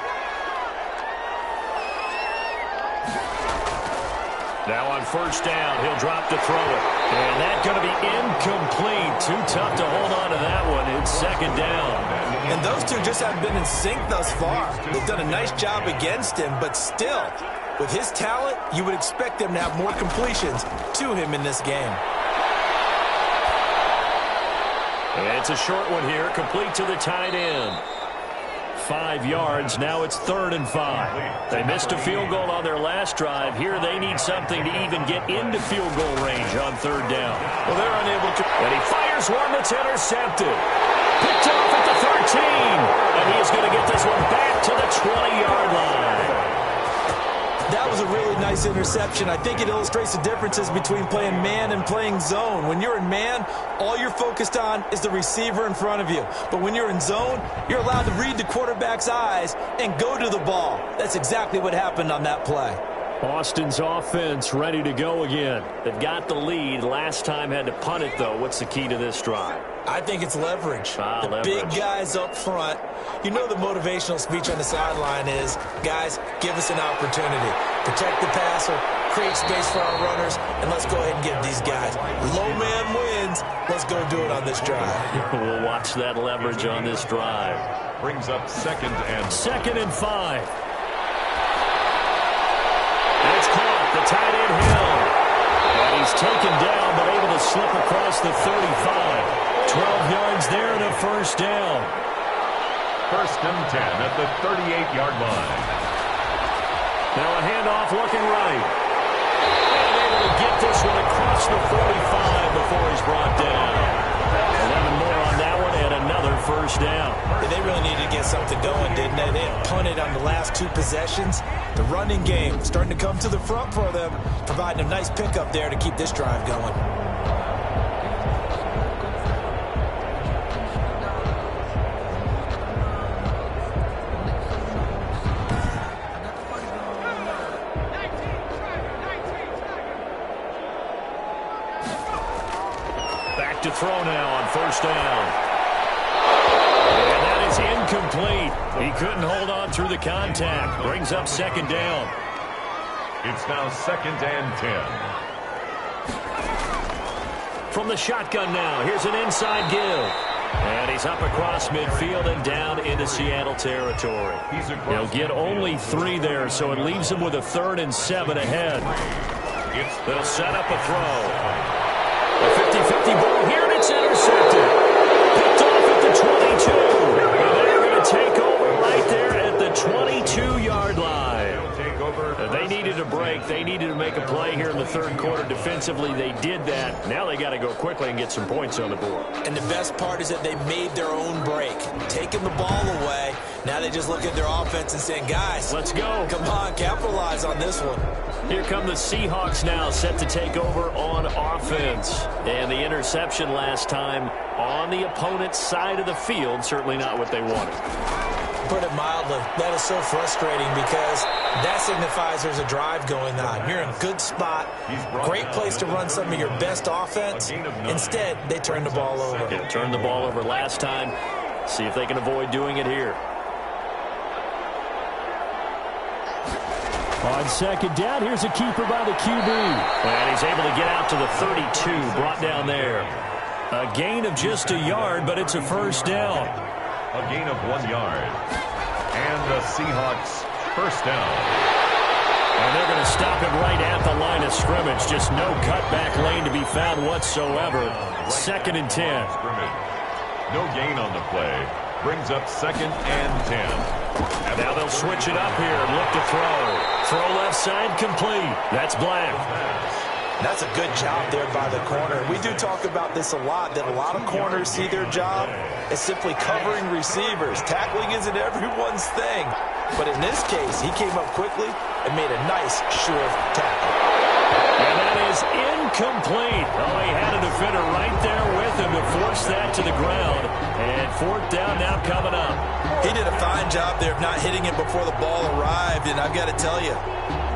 Now on 1st down, he'll drop to throw it. And that's going to be incomplete. Too tough to hold on to that one. It's 2nd down. And those two just haven't been in sync thus far. They've done a nice job against him, but still, with his talent, you would expect them to have more completions to him in this game. And it's a short one here, complete to the tight end. 5 yards. Now it's 3rd and 5. They missed a field goal on their last drive. Here they need something to even get into field goal range on 3rd down. Well, they're unable to. And he fires one that's intercepted. Picked off at the 13. And he is going to get this one back to the 20-yard line. That was a really nice interception. I think it illustrates the differences between playing man and playing zone. When you're in man, all you're focused on is the receiver in front of you. But when you're in zone, you're allowed to read the quarterback's eyes and go to the ball. That's exactly what happened on that play. Austin's offense ready to go again. They've got the lead. Last time had to punt it, though. What's the key to this drive? I think it's leverage. Leverage. Big guys up front. You know the motivational speech on the sideline is, guys, give us an opportunity. Protect the passer, create space for our runners, and let's go ahead and get these guys. Low man wins. Let's go do it on this drive. We'll watch that leverage on this drive. Brings up 2nd and 2nd and 5. That's caught. The tight end Hill. And he's taken down, but able to slip across the 35. 12 yards there and a 1st down. 1st and 10 at the 38-yard line. Now a handoff looking right. And able to get this one across the 45 before he's brought down. 11 more on that one and another 1st down. They really needed to get something going, didn't they? They had punted on the last 2 possessions. The running game starting to come to the front for them, providing a nice pickup there to keep this drive going. Back to throw now on 1st down. And that is incomplete. He couldn't hold on through the contact. Brings up 2nd down. It's now 2nd and 10. From the shotgun now, here's an inside give. And he's up across midfield and down into Seattle territory. They'll get only 3 there, so it leaves them with a 3rd and 7 ahead. They'll set up a throw. A 50-50 ball here, and it's intercepted. Picked off at the 22. They're going to take over right there at the 22-yard line. They needed a break. They needed to make a play here in the 3rd quarter. Defensively, they did that. Now they got to go quickly and get some points on the board. And the best part is that they made their own break, taking the ball away. Now they just look at their offense and saying, guys, let's go. Come on, capitalize on this one. Here come the Seahawks now, set to take over on offense. And the interception last time on the opponent's side of the field, certainly not what they wanted. Put it mildly, that is so frustrating because that signifies there's a drive going on. You're in a good spot, great place to run some of your best offense. Instead, they turn the ball over. Yeah, turned the ball over last time. See if they can avoid doing it here. On 2nd down, here's a keeper by the QB. And he's able to get out to the 32, brought down there. A gain of just a yard, but it's a 1st down. A gain of 1 yard. And the Seahawks 1st down. And they're going to stop him right at the line of scrimmage. Just no cutback lane to be found whatsoever. 2nd and 10. No gain on the play. Brings up 2nd and 10. Now they'll switch it up here and look to throw. Throw left side complete. That's Black. That's a good job there by the corner. We do talk about this a lot, that a lot of corners see their job as simply covering receivers. Tackling isn't everyone's thing. But in this case, he came up quickly and made a nice, sure tackle. And that is incomplete. Oh, he had a defender right there with him to force that to the ground. And 4th down now coming up. He did a fine job there of not hitting it before the ball arrived. And I've got to tell you,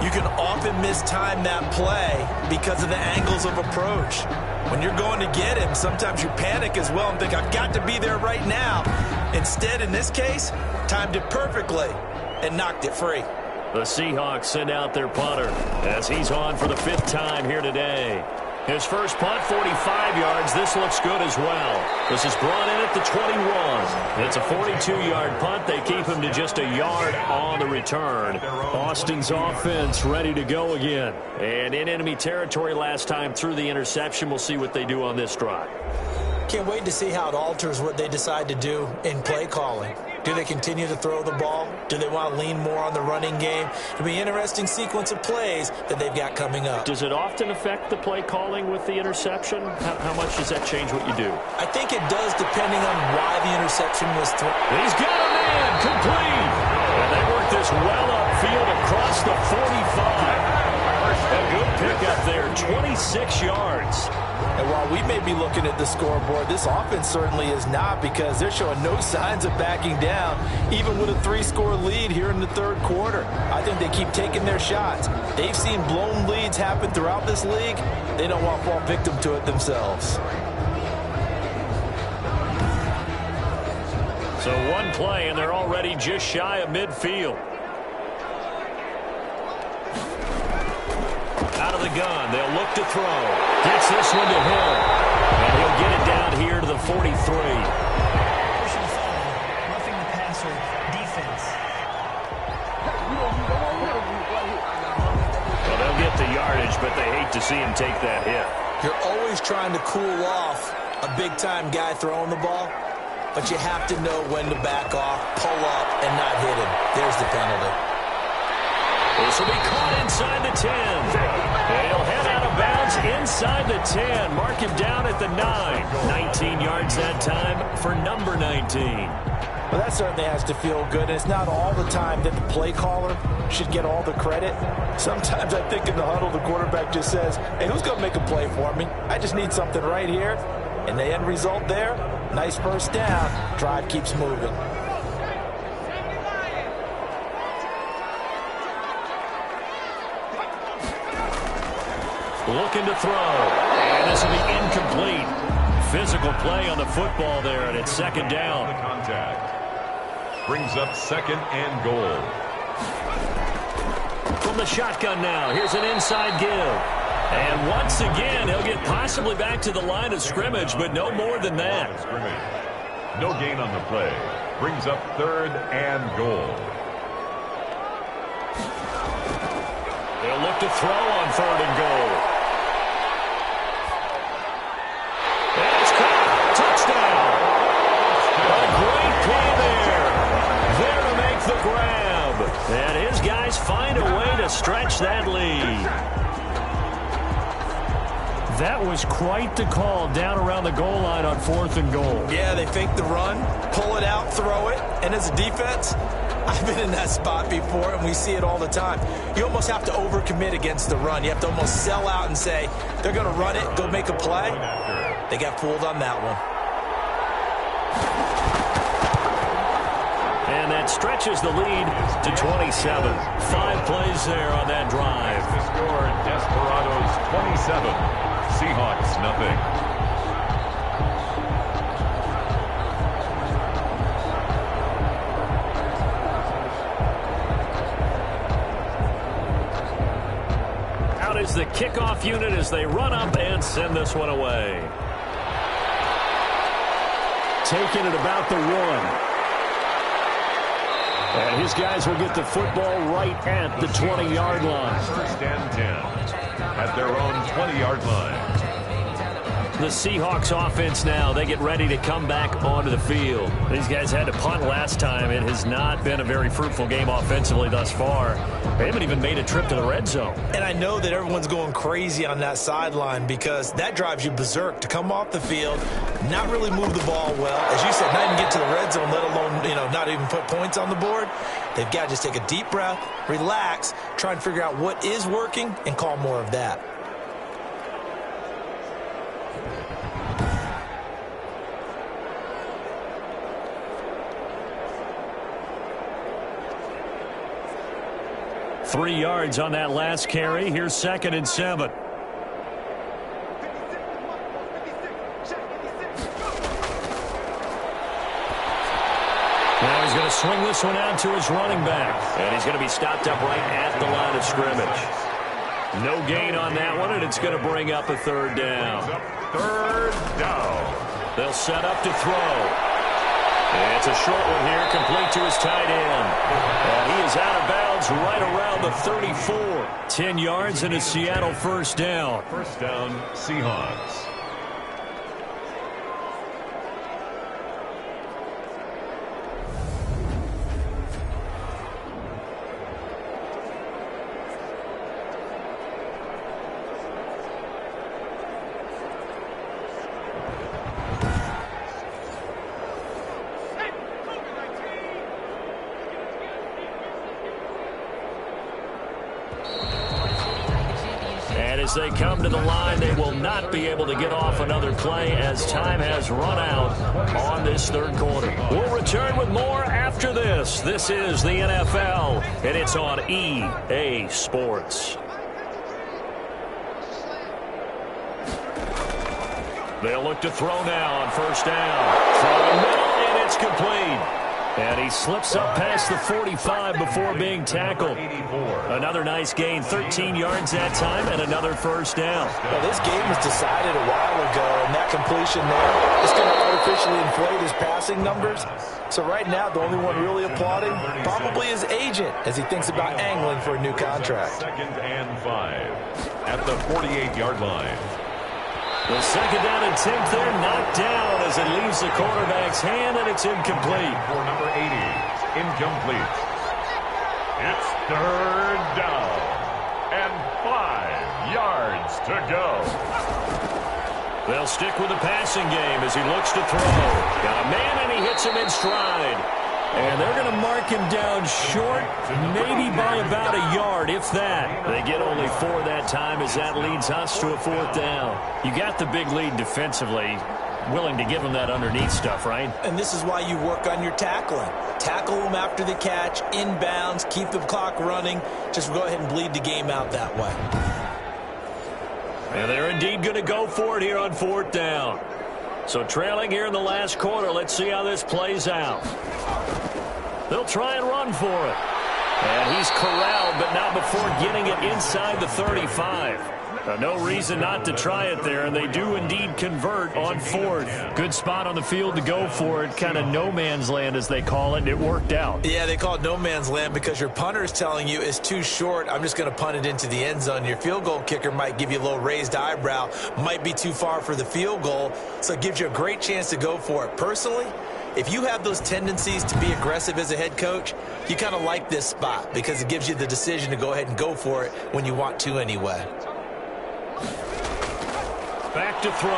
you can often mistime that play because of the angles of approach. When you're going to get him, sometimes you panic as well and think, I've got to be there right now. Instead, in this case, timed it perfectly and knocked it free. The Seahawks send out their punter as he's on for the 5th time here today. His first punt, 45 yards. This looks good as well. This is brought in at the 21. It's a 42-yard punt. They keep him to just a yard on the return. Austin's offense ready to go again. And in enemy territory last time through the interception. We'll see what they do on this drive. Can't wait to see how it alters what they decide to do in play calling. Do they continue to throw the ball? Do they want to lean more on the running game? It'll be an interesting sequence of plays that they've got coming up. Does it often affect the play calling with the interception? How much does that change what you do? I think it does, depending on why the interception was thrown. He's got a man, complete. And they work this well upfield across the 45. A good pickup there, 26 yards. And while we may be looking at the scoreboard, this offense certainly is not, because they're showing no signs of backing down, even with a 3-score lead here in the 3rd quarter. I think they keep taking their shots. They've seen blown leads happen throughout this league. They don't want to fall victim to it themselves. So one play, and they're already just shy of midfield. Out of the gun, they'll look to throw. Gets this one to Hill. And he'll get it down here to the 43. Pushing forward, roughing the passer, defense. Well, they'll get the yardage, but they hate to see him take that hit. You're always trying to cool off a big-time guy throwing the ball, but you have to know when to back off, pull up, and not hit him. There's the penalty. This will be caught inside the 10. They'll head out of bounds inside the 10. Mark him down at the 9. 19 yards that time for number 19. Well, that certainly has to feel good. And it's not all the time that the play caller should get all the credit. Sometimes I think in the huddle, the quarterback just says, hey, who's going to make a play for me? I just need something right here. And the end result there, nice first down. Drive keeps moving. Looking to throw. And this will be incomplete. Physical play on the football there, and it's 2nd down. The contact brings up 2nd and goal. From the shotgun now, here's an inside give. And once again, he'll get possibly back to the line of scrimmage, but no more than that. No gain on the play. Brings up 3rd and goal. They'll look to throw on 3rd and goal. And it's caught. Touchdown. A great play there. There to make the grab. And his guys find a way to stretch that lead. That was quite the call down around the goal line on 4th and goal. Yeah, they fake the run, pull it out, throw it, and as a defense, I've been in that spot before, and we see it all the time. You almost have to overcommit against the run. You have to almost sell out and say, they're going to run it, go make a play. They got fooled on that one. And that stretches the lead to 27. 5 plays there on that drive. The score, Desperados 27. Seahawks, nothing. Out is the kickoff unit as they run up and send this one away. Taking it about the 1. And his guys will get the football right at the 20-yard line. 1st and 10 at their own 20-yard line. The Seahawks offense now, they get ready to come back onto the field. These guys had to punt last time. It has not been a very fruitful game offensively thus far. They haven't even made a trip to the red zone. And I know that everyone's going crazy on that sideline because that drives you berserk to come off the field, not really move the ball well. As you said, not even get to the red zone, let alone, not even put points on the board. They've got to just take a deep breath, relax, try and figure out what is working, and call more of that. Three yards on that last carry. Here's 2nd and 7. Now he's going to swing this one out to his running back. And he's going to be stopped up right at the line of scrimmage. No gain on that one, and it's going to bring up a 3rd down. 3rd down. They'll set up to throw. And it's a short one here, complete to his tight end. And he is out of bounds right around the 34. 10 yards and a Seattle 1st down. 1st down, Seahawks. As they come to the line, they will not be able to get off another play as time has run out on this 3rd quarter. We'll return with more after this. This is the NFL, and it's on EA Sports. They'll look to throw now on 1st down. Throw middle, and it's complete. And he slips up past the 45 before being tackled. Another nice gain, 13 yards that time, and another 1st down. Well, this game was decided a while ago, and that completion there is going to artificially inflate his passing numbers. So right now, the only one really applauding probably his agent as he thinks about angling for a new contract. 2nd and 5 at the 48-yard line. The 2nd down attempt there knocked down as it leaves the quarterback's hand, and it's incomplete. For number 80, incomplete. It's 3rd down and 5 yards to go. They'll stick with the passing game as he looks to throw. Got a man, and he hits him in stride. And they're going to mark him down short, maybe by about a yard, if that. They get only 4 that time as that leads us to a 4th down. You got the big lead defensively. Willing to give him that underneath stuff, right? And this is why you work on your tackling. Tackle them after the catch, inbounds, keep the clock running. Just go ahead and bleed the game out that way. And they're indeed going to go for it here on 4th down. So trailing here in the last quarter, let's see how this plays out. They'll try and run for it. And he's corralled, but not before getting it inside the 35. No reason not to try it there, and they do indeed convert on fourth. Good spot on the field to go for it, kind of no man's land as they call it, and it worked out. Yeah, they call it no man's land because your punter is telling you it's too short. I'm just going to punt it into the end zone. Your field goal kicker might give you a little raised eyebrow, might be too far for the field goal, so it gives you a great chance to go for it. Personally, if you have those tendencies to be aggressive as a head coach, you kind of like this spot because it gives you the decision to go ahead and go for it when you want to anyway. Back to throw.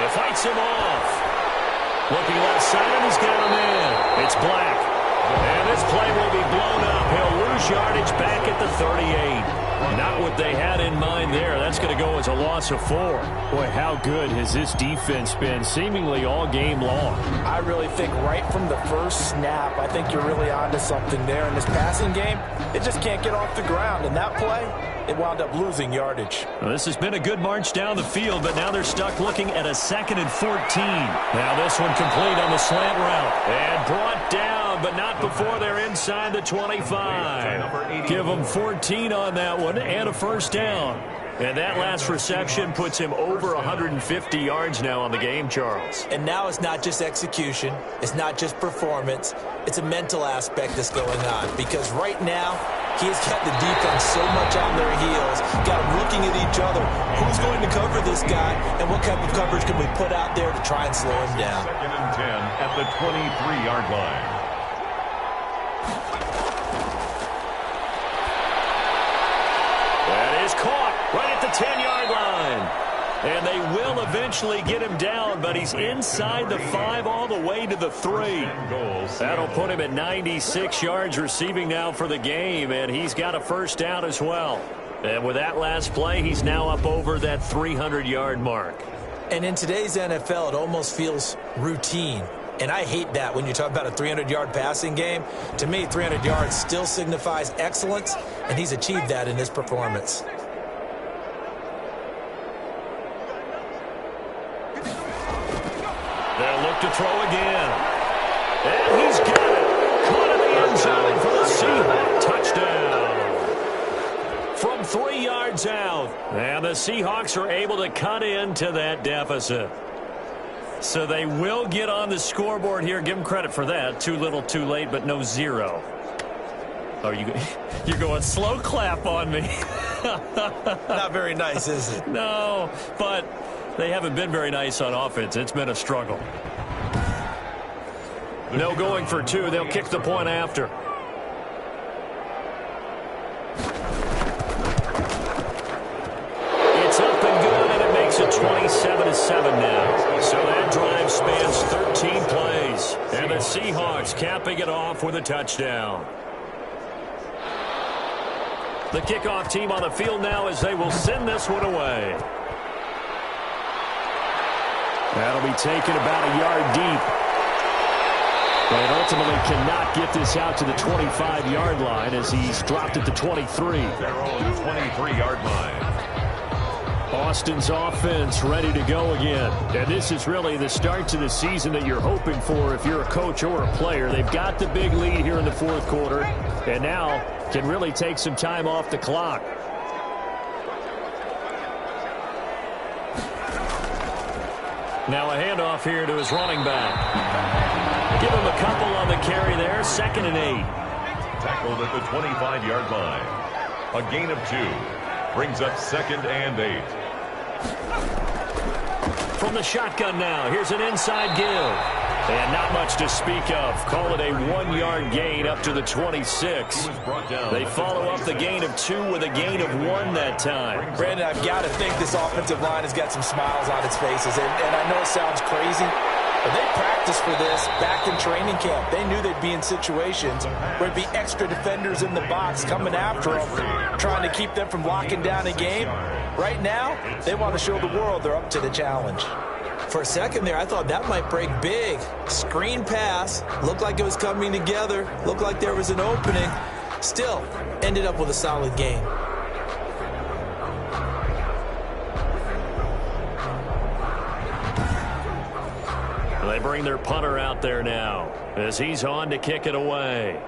It fights him off. Looking left side, and he's got a man. It's Black. And this play will be blown up. He'll lose yardage back at the 38. Not what they had in mind there. That's going to go as a loss of 4. Boy, how good has this defense been seemingly all game long? I really think right from the first snap, I think you're really onto something there. In this passing game, it just can't get off the ground. And that play, it wound up losing yardage. Well, this has been a good march down the field, but now they're stuck looking at a 2nd and 14. Now this one complete on the slant route. And brought down, but not before they're inside the 25. Give them 14 on that one and a first down. And that last reception puts him over 150 yards now on the game, Charles. And now it's not just execution. It's not just performance. It's a mental aspect that's going on. Because right now, he's got the defense so much on their heels, got them looking at each other. Who's going to cover this guy, and what type of coverage can we put out there to try and slow him down? 2nd and 10 at the 23-yard line. That is caught right at the 10-yard line. And they will eventually get him down, but he's inside the 5 all the way to the 3. That'll put him at 96 yards receiving now for the game, and he's got a first down as well. And with that last play, he's now up over that 300-yard mark. And in today's NFL, it almost feels routine. And I hate that when you talk about a 300-yard passing game. To me, 300 yards still signifies excellence, and he's achieved that in his performance. They'll look to throw again. And he's got it. Caught in the end zone for the Seahawks. Touchdown. From 3 yards out. And the Seahawks are able to cut into that deficit. So they will get on the scoreboard here. Give them credit for that. Too little, too late, but no 0. Oh, you're going slow clap on me. Not very nice, is it? No, but they haven't been very nice on offense. It's been a struggle. No going for 2. They'll kick the point after. It's up and good, and it makes it 27-7 now. So that drive spans 13 plays. And the Seahawks capping it off with a touchdown. The kickoff team on the field now as they will send this one away. That'll be taken about a yard deep. And ultimately cannot get this out to the 25-yard line as he's dropped at the 23. Their own 23-yard line. Austin's offense ready to go again. And this is really the start to the season that you're hoping for if you're a coach or a player. They've got the big lead here in the 4th quarter and now can really take some time off the clock. Now a handoff here to his running back. Give him a couple on the carry there. 2nd and 8. Tackled at the 25-yard line. A gain of 2. Brings up 2nd and 8. From the shotgun now. Here's an inside give. And not much to speak of. Call it a 1-yard gain up to the 26. They follow up the gain of 2 with a gain of 1 that time. Brandon, I've got to think this offensive line has got some smiles on its faces. And I know it sounds crazy, but they practiced for this back in training camp. They knew they'd be in situations where there'd be extra defenders in the box coming after them, trying to keep them from locking down a game. Right now, they want to show the world they're up to the challenge. For a second there, I thought that might break big. Screen pass. Looked like it was coming together. Looked like there was an opening. Still, ended up with a solid game. They bring their punter out there now as he's on to kick it away.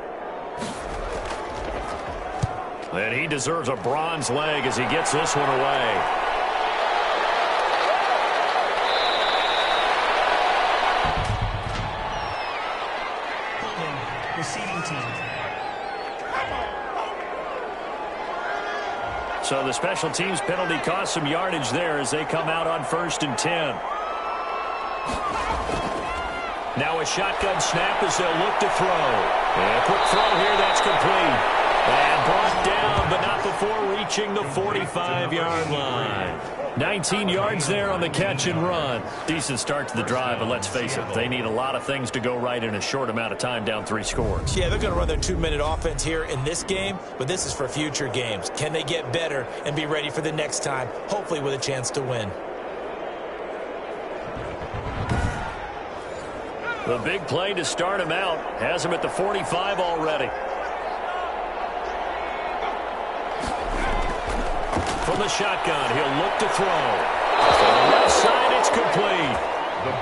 And he deserves a bronze leg as he gets this one away. So the special teams penalty cost some yardage there as they come out on 1st and 10. Now a shotgun snap as they'll look to throw. And a quick throw here, that's complete. And brought down, but not before reaching the 45-yard line. 19 yards there on the catch and run. Decent start to the drive, but let's face it, they need a lot of things to go right in a short amount of time, down 3 scores. Yeah, they're going to run their 2-minute offense here in this game, but this is for future games. Can they get better and be ready for the next time, hopefully with a chance to win? The big play to start him out has him at the 45 already. From the shotgun, he'll look to throw. On the left side, it's complete.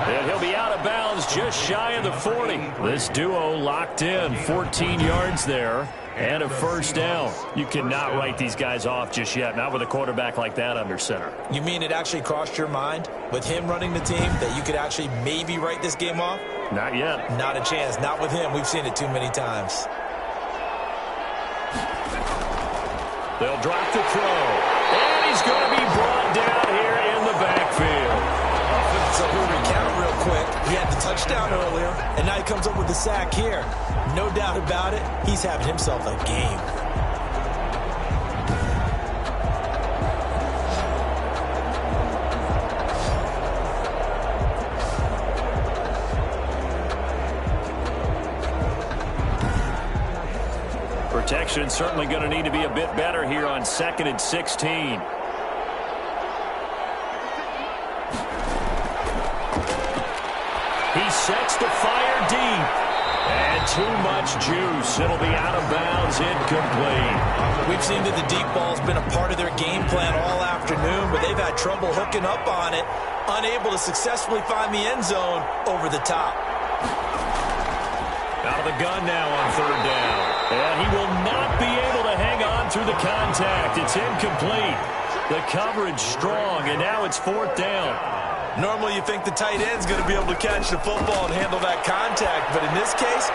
And he'll be out of bounds just shy of the 40. This duo locked in, 14 yards there, and a first down. You cannot write these guys off just yet, not with a quarterback like that under center. You mean it actually crossed your mind with him running the team that you could actually maybe write this game off? Not yet. Not a chance. Not with him. We've seen it too many times. They'll drop the throw. And he's going to be brought down here in the backfield. So we'll recount real quick. He had the touchdown earlier, and now he comes up with the sack here. No doubt about it, he's having himself a game. Protection certainly going to need to be a bit better here on 2nd and 16. He sets the fire deep. And too much juice. It'll be out of bounds, incomplete. We've seen that the deep ball's been a part of their game plan all afternoon, but they've had trouble hooking up on it, unable to successfully find the end zone over the top. Out of the gun now on 3rd down. And he will not be able to hang on through the contact. It's incomplete. The coverage strong, and now it's 4th down. Normally you think the tight end's going to be able to catch the football and handle that contact, but in this case,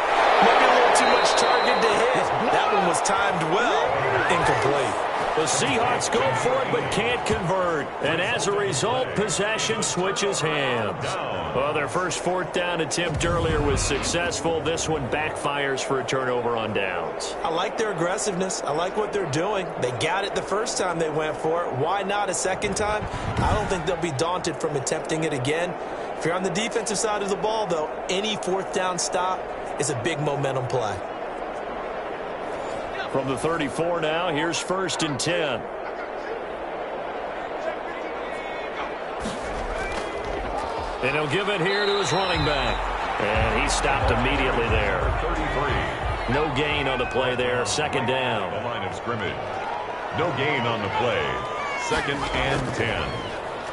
maybe a little too much target to hit. That one was timed well. Incomplete. The Seahawks go for it but can't convert. And as a result, possession switches hands. Well, their first 4th down attempt earlier was successful. This one backfires for a turnover on downs. I like their aggressiveness. I like what they're doing. They got it the first time they went for it. Why not a second time? I don't think they'll be daunted from attempting it again. If you're on the defensive side of the ball, though, any 4th down stop is a big momentum play. From the 34 now, here's 1st and 10. And he'll give it here to his running back. And he stopped immediately there. 33. No gain on the play there. 2nd down. The line of scrimmage. No gain on the play. 2nd and 10.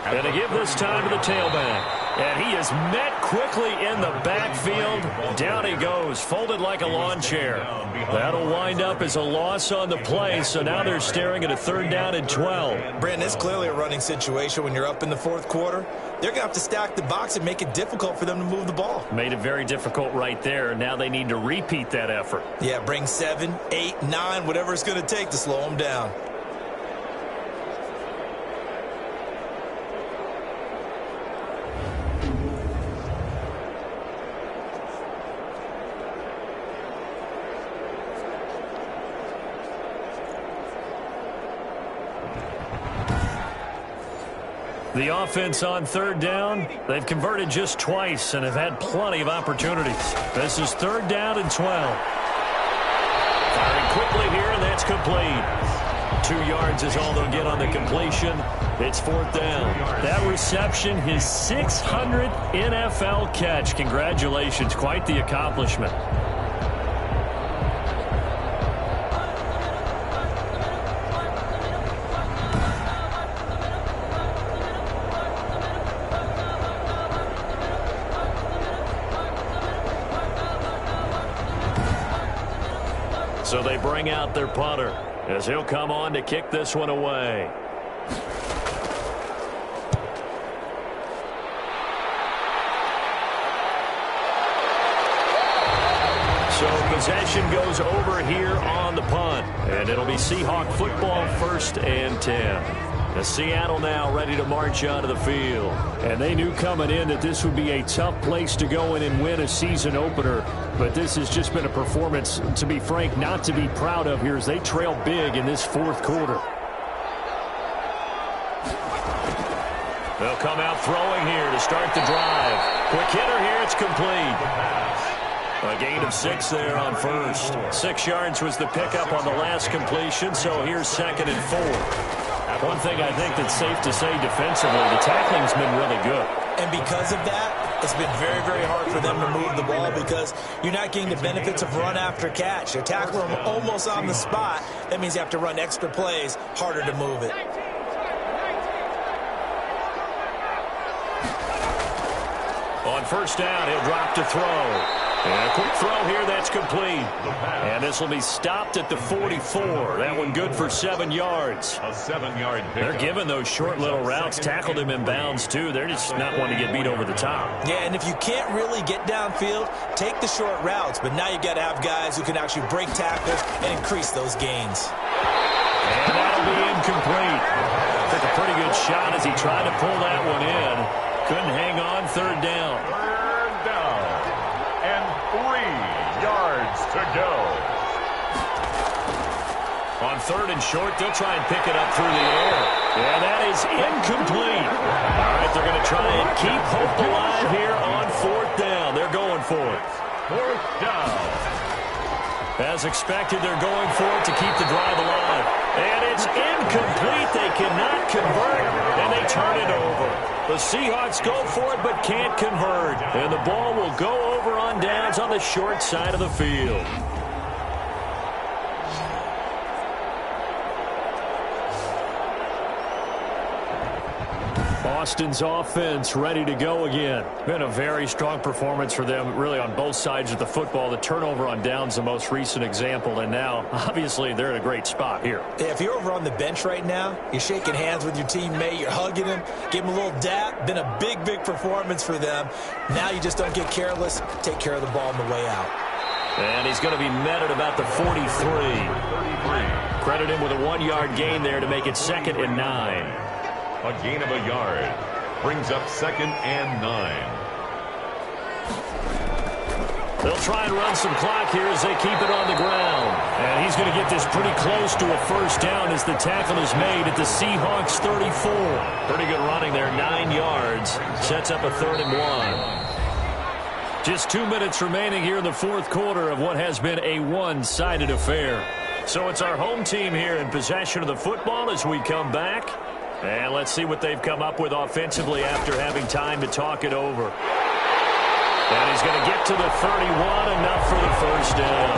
And they give this time to the tailback. And he is met quickly in the backfield. Down he goes, folded like a lawn chair. That'll wind up as a loss on the play, so now they're staring at a 3rd down and 12. Brandon, it's clearly a running situation when you're up in the 4th quarter. They're going to have to stack the box and make it difficult for them to move the ball. Made it very difficult right there. Now they need to repeat that effort. Yeah, bring 7, 8, 9, whatever it's going to take to slow them down. The offense on 3rd down, they've converted just twice and have had plenty of opportunities. This is 3rd down and 12. Firing quickly here, and that's complete. 2 yards is all they'll get on the completion. It's 4th down. That reception, his 600th NFL catch. Congratulations, quite the accomplishment. So they bring out their punter as he'll come on to kick this one away. So possession goes over here on the punt. And it'll be Seahawk football, 1st and 10. The Seattle now ready to march onto the field. And they knew coming in that this would be a tough place to go in and win a season opener. But this has just been a performance, to be frank, not to be proud of here as they trail big in this 4th quarter. They'll come out throwing here to start the drive. Quick hitter here, it's complete. A gain of 6 there on first. 6 yards was the pickup on the last completion, so here's 2nd and 4. One thing I think that's safe to say defensively, the tackling's been really good. And because of that, it's been very, very hard for them to move the ball because you're not getting the benefits of run after catch. You're tackling them almost on the spot. That means you have to run extra plays, harder to move it. On first down, he'll drop to throw. And a quick throw here, that's complete. And this will be stopped at the 44. That one good for 7 yards. A 7-yard pickup. They're giving those short little routes, tackled him in bounds too. They're just not wanting to get beat over the top. Yeah, and if you can't really get downfield, take the short routes. But now you've got to have guys who can actually break tackles and increase those gains. And that'll be incomplete. Took a pretty good shot as he tried to pull that one in. Couldn't hang on, 3rd down. 3rd down. And 3 yards to go. On 3rd and short, they'll try and pick it up through the air. Yeah, that is incomplete. All right, they're going to try and keep hope alive here on 4th down. They're going for it. 4th down. As expected, they're going for it to keep the drive alive. And it's incomplete. They cannot convert, and they turn it over. The Seahawks go for it but can't convert. And the ball will go over on downs on the short side of the field. Boston's offense ready to go again. Been a very strong performance for them, really, on both sides of the football. The turnover on downs, the most recent example, and now, obviously, they're in a great spot here. Yeah, if you're over on the bench right now, you're shaking hands with your teammate, you're hugging him, give him a little dap. Been a big, big performance for them. Now you just don't get careless. Take care of the ball on the way out. And he's going to be met at about the 43. Credit him with a 1-yard gain there to make it 2nd and 9. A gain of a yard brings up 2nd and 9. They'll try and run some clock here as they keep it on the ground. And he's going to get this pretty close to a 1st down as the tackle is made at the Seahawks 34. Pretty good running there, 9 yards. Sets up a 3rd and 1. Just 2 minutes remaining here in the 4th quarter of what has been a one-sided affair. So it's our home team here in possession of the football as we come back. And let's see what they've come up with offensively after having time to talk it over. And he's going to get to the 31, enough for the 1st down.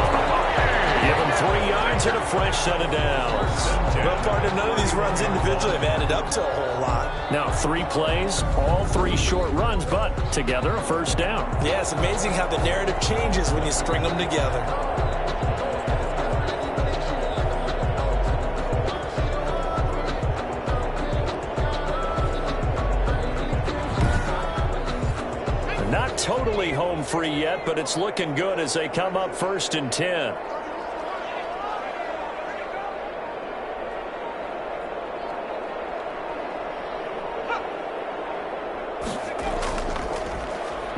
Give him 3 yards and a fresh set of downs. Well, partner, none of these runs individually have added up to a whole lot. Now, 3 plays, all 3 short runs, but together a 1st down. Yeah, it's amazing how the narrative changes when you string them together. Not totally home free yet, but it's looking good as they come up 1st and 10.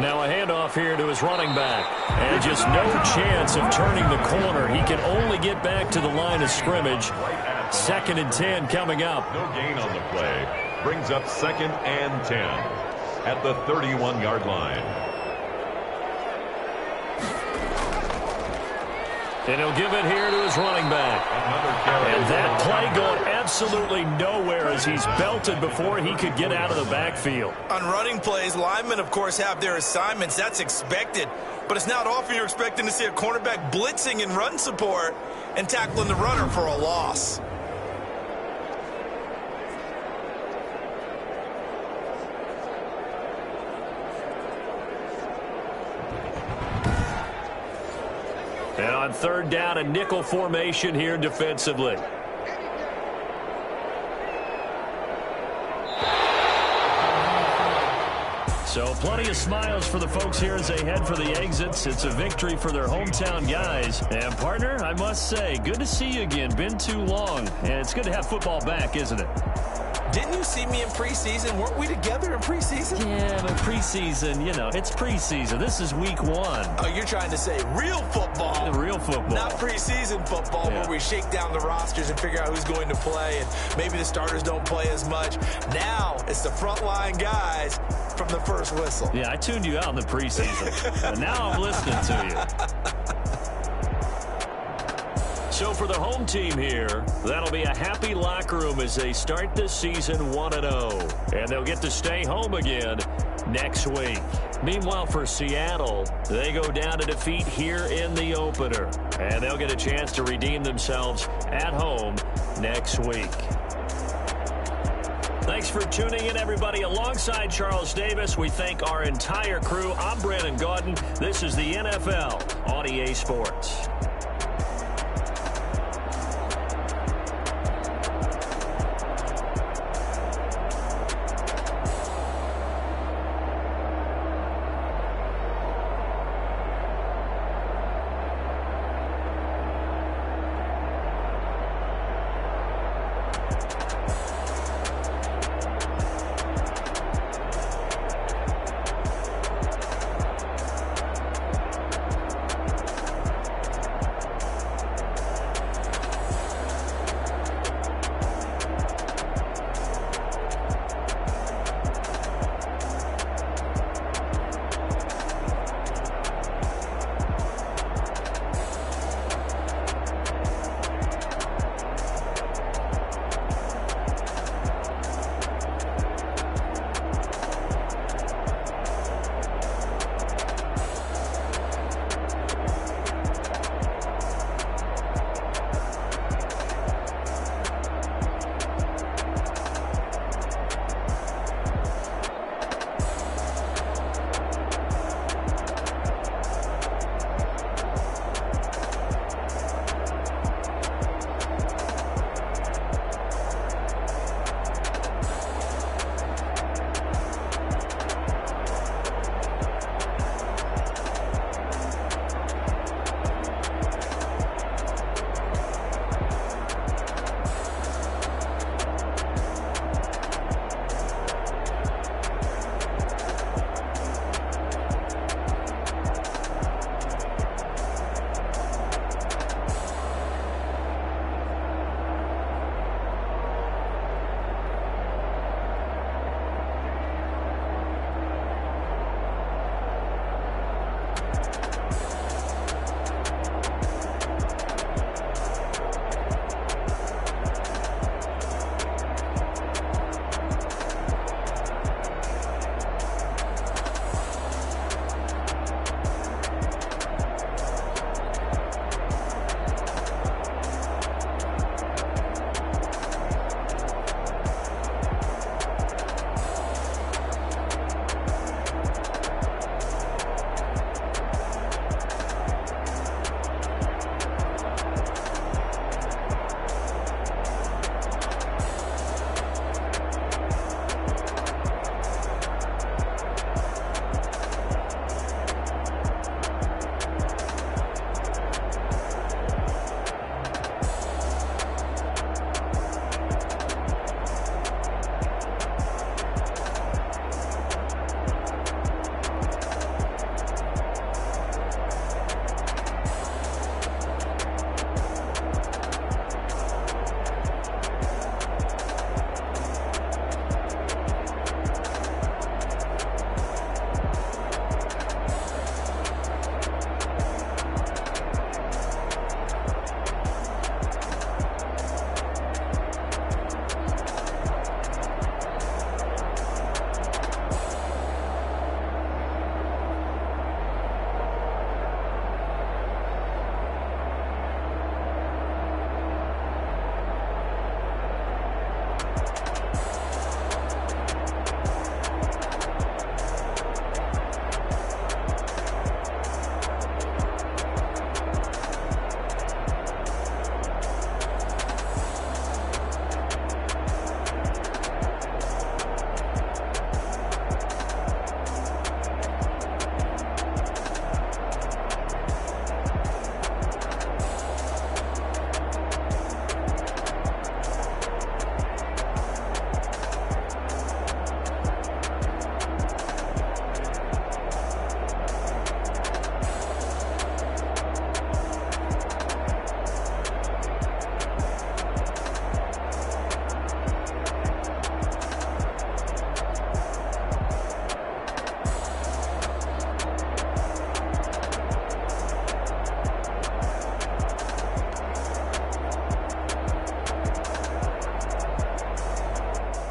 Now a handoff here to his running back. And just no chance of turning the corner. He can only get back to the line of scrimmage. 2nd and 10 coming up. No gain on the play. Brings up 2nd and 10. At the 31-yard line. And he'll give it here to his running back. And that play going absolutely nowhere as he's belted before he could get out of the backfield. On running plays, linemen, of course, have their assignments. That's expected. But it's not often you're expecting to see a cornerback blitzing in run support and tackling the runner for a loss. And on 3rd down, a nickel formation here defensively. So plenty of smiles for the folks here as they head for the exits. It's a victory for their hometown guys. And, partner, I must say, good to see you again. Been too long. And it's good to have football back, isn't it? Didn't you see me in preseason? Weren't we together in preseason? Yeah, but preseason, you know, it's preseason. This is week 1. Oh, you're trying to say real football. Real football. Not preseason football where we shake down the rosters and figure out who's going to play, and maybe the starters don't play as much. Now it's the frontline guys from the first whistle. Yeah, I tuned you out in the preseason. And now I'm listening to you. So for the home team here, that'll be a happy locker room as they start this season 1-0. And they'll get to stay home again next week. Meanwhile, for Seattle, they go down to defeat here in the opener. And they'll get a chance to redeem themselves at home next week. Thanks for tuning in, everybody. Alongside Charles Davis, we thank our entire crew. I'm Brandon Gaudin. This is the NFL on EA Sports.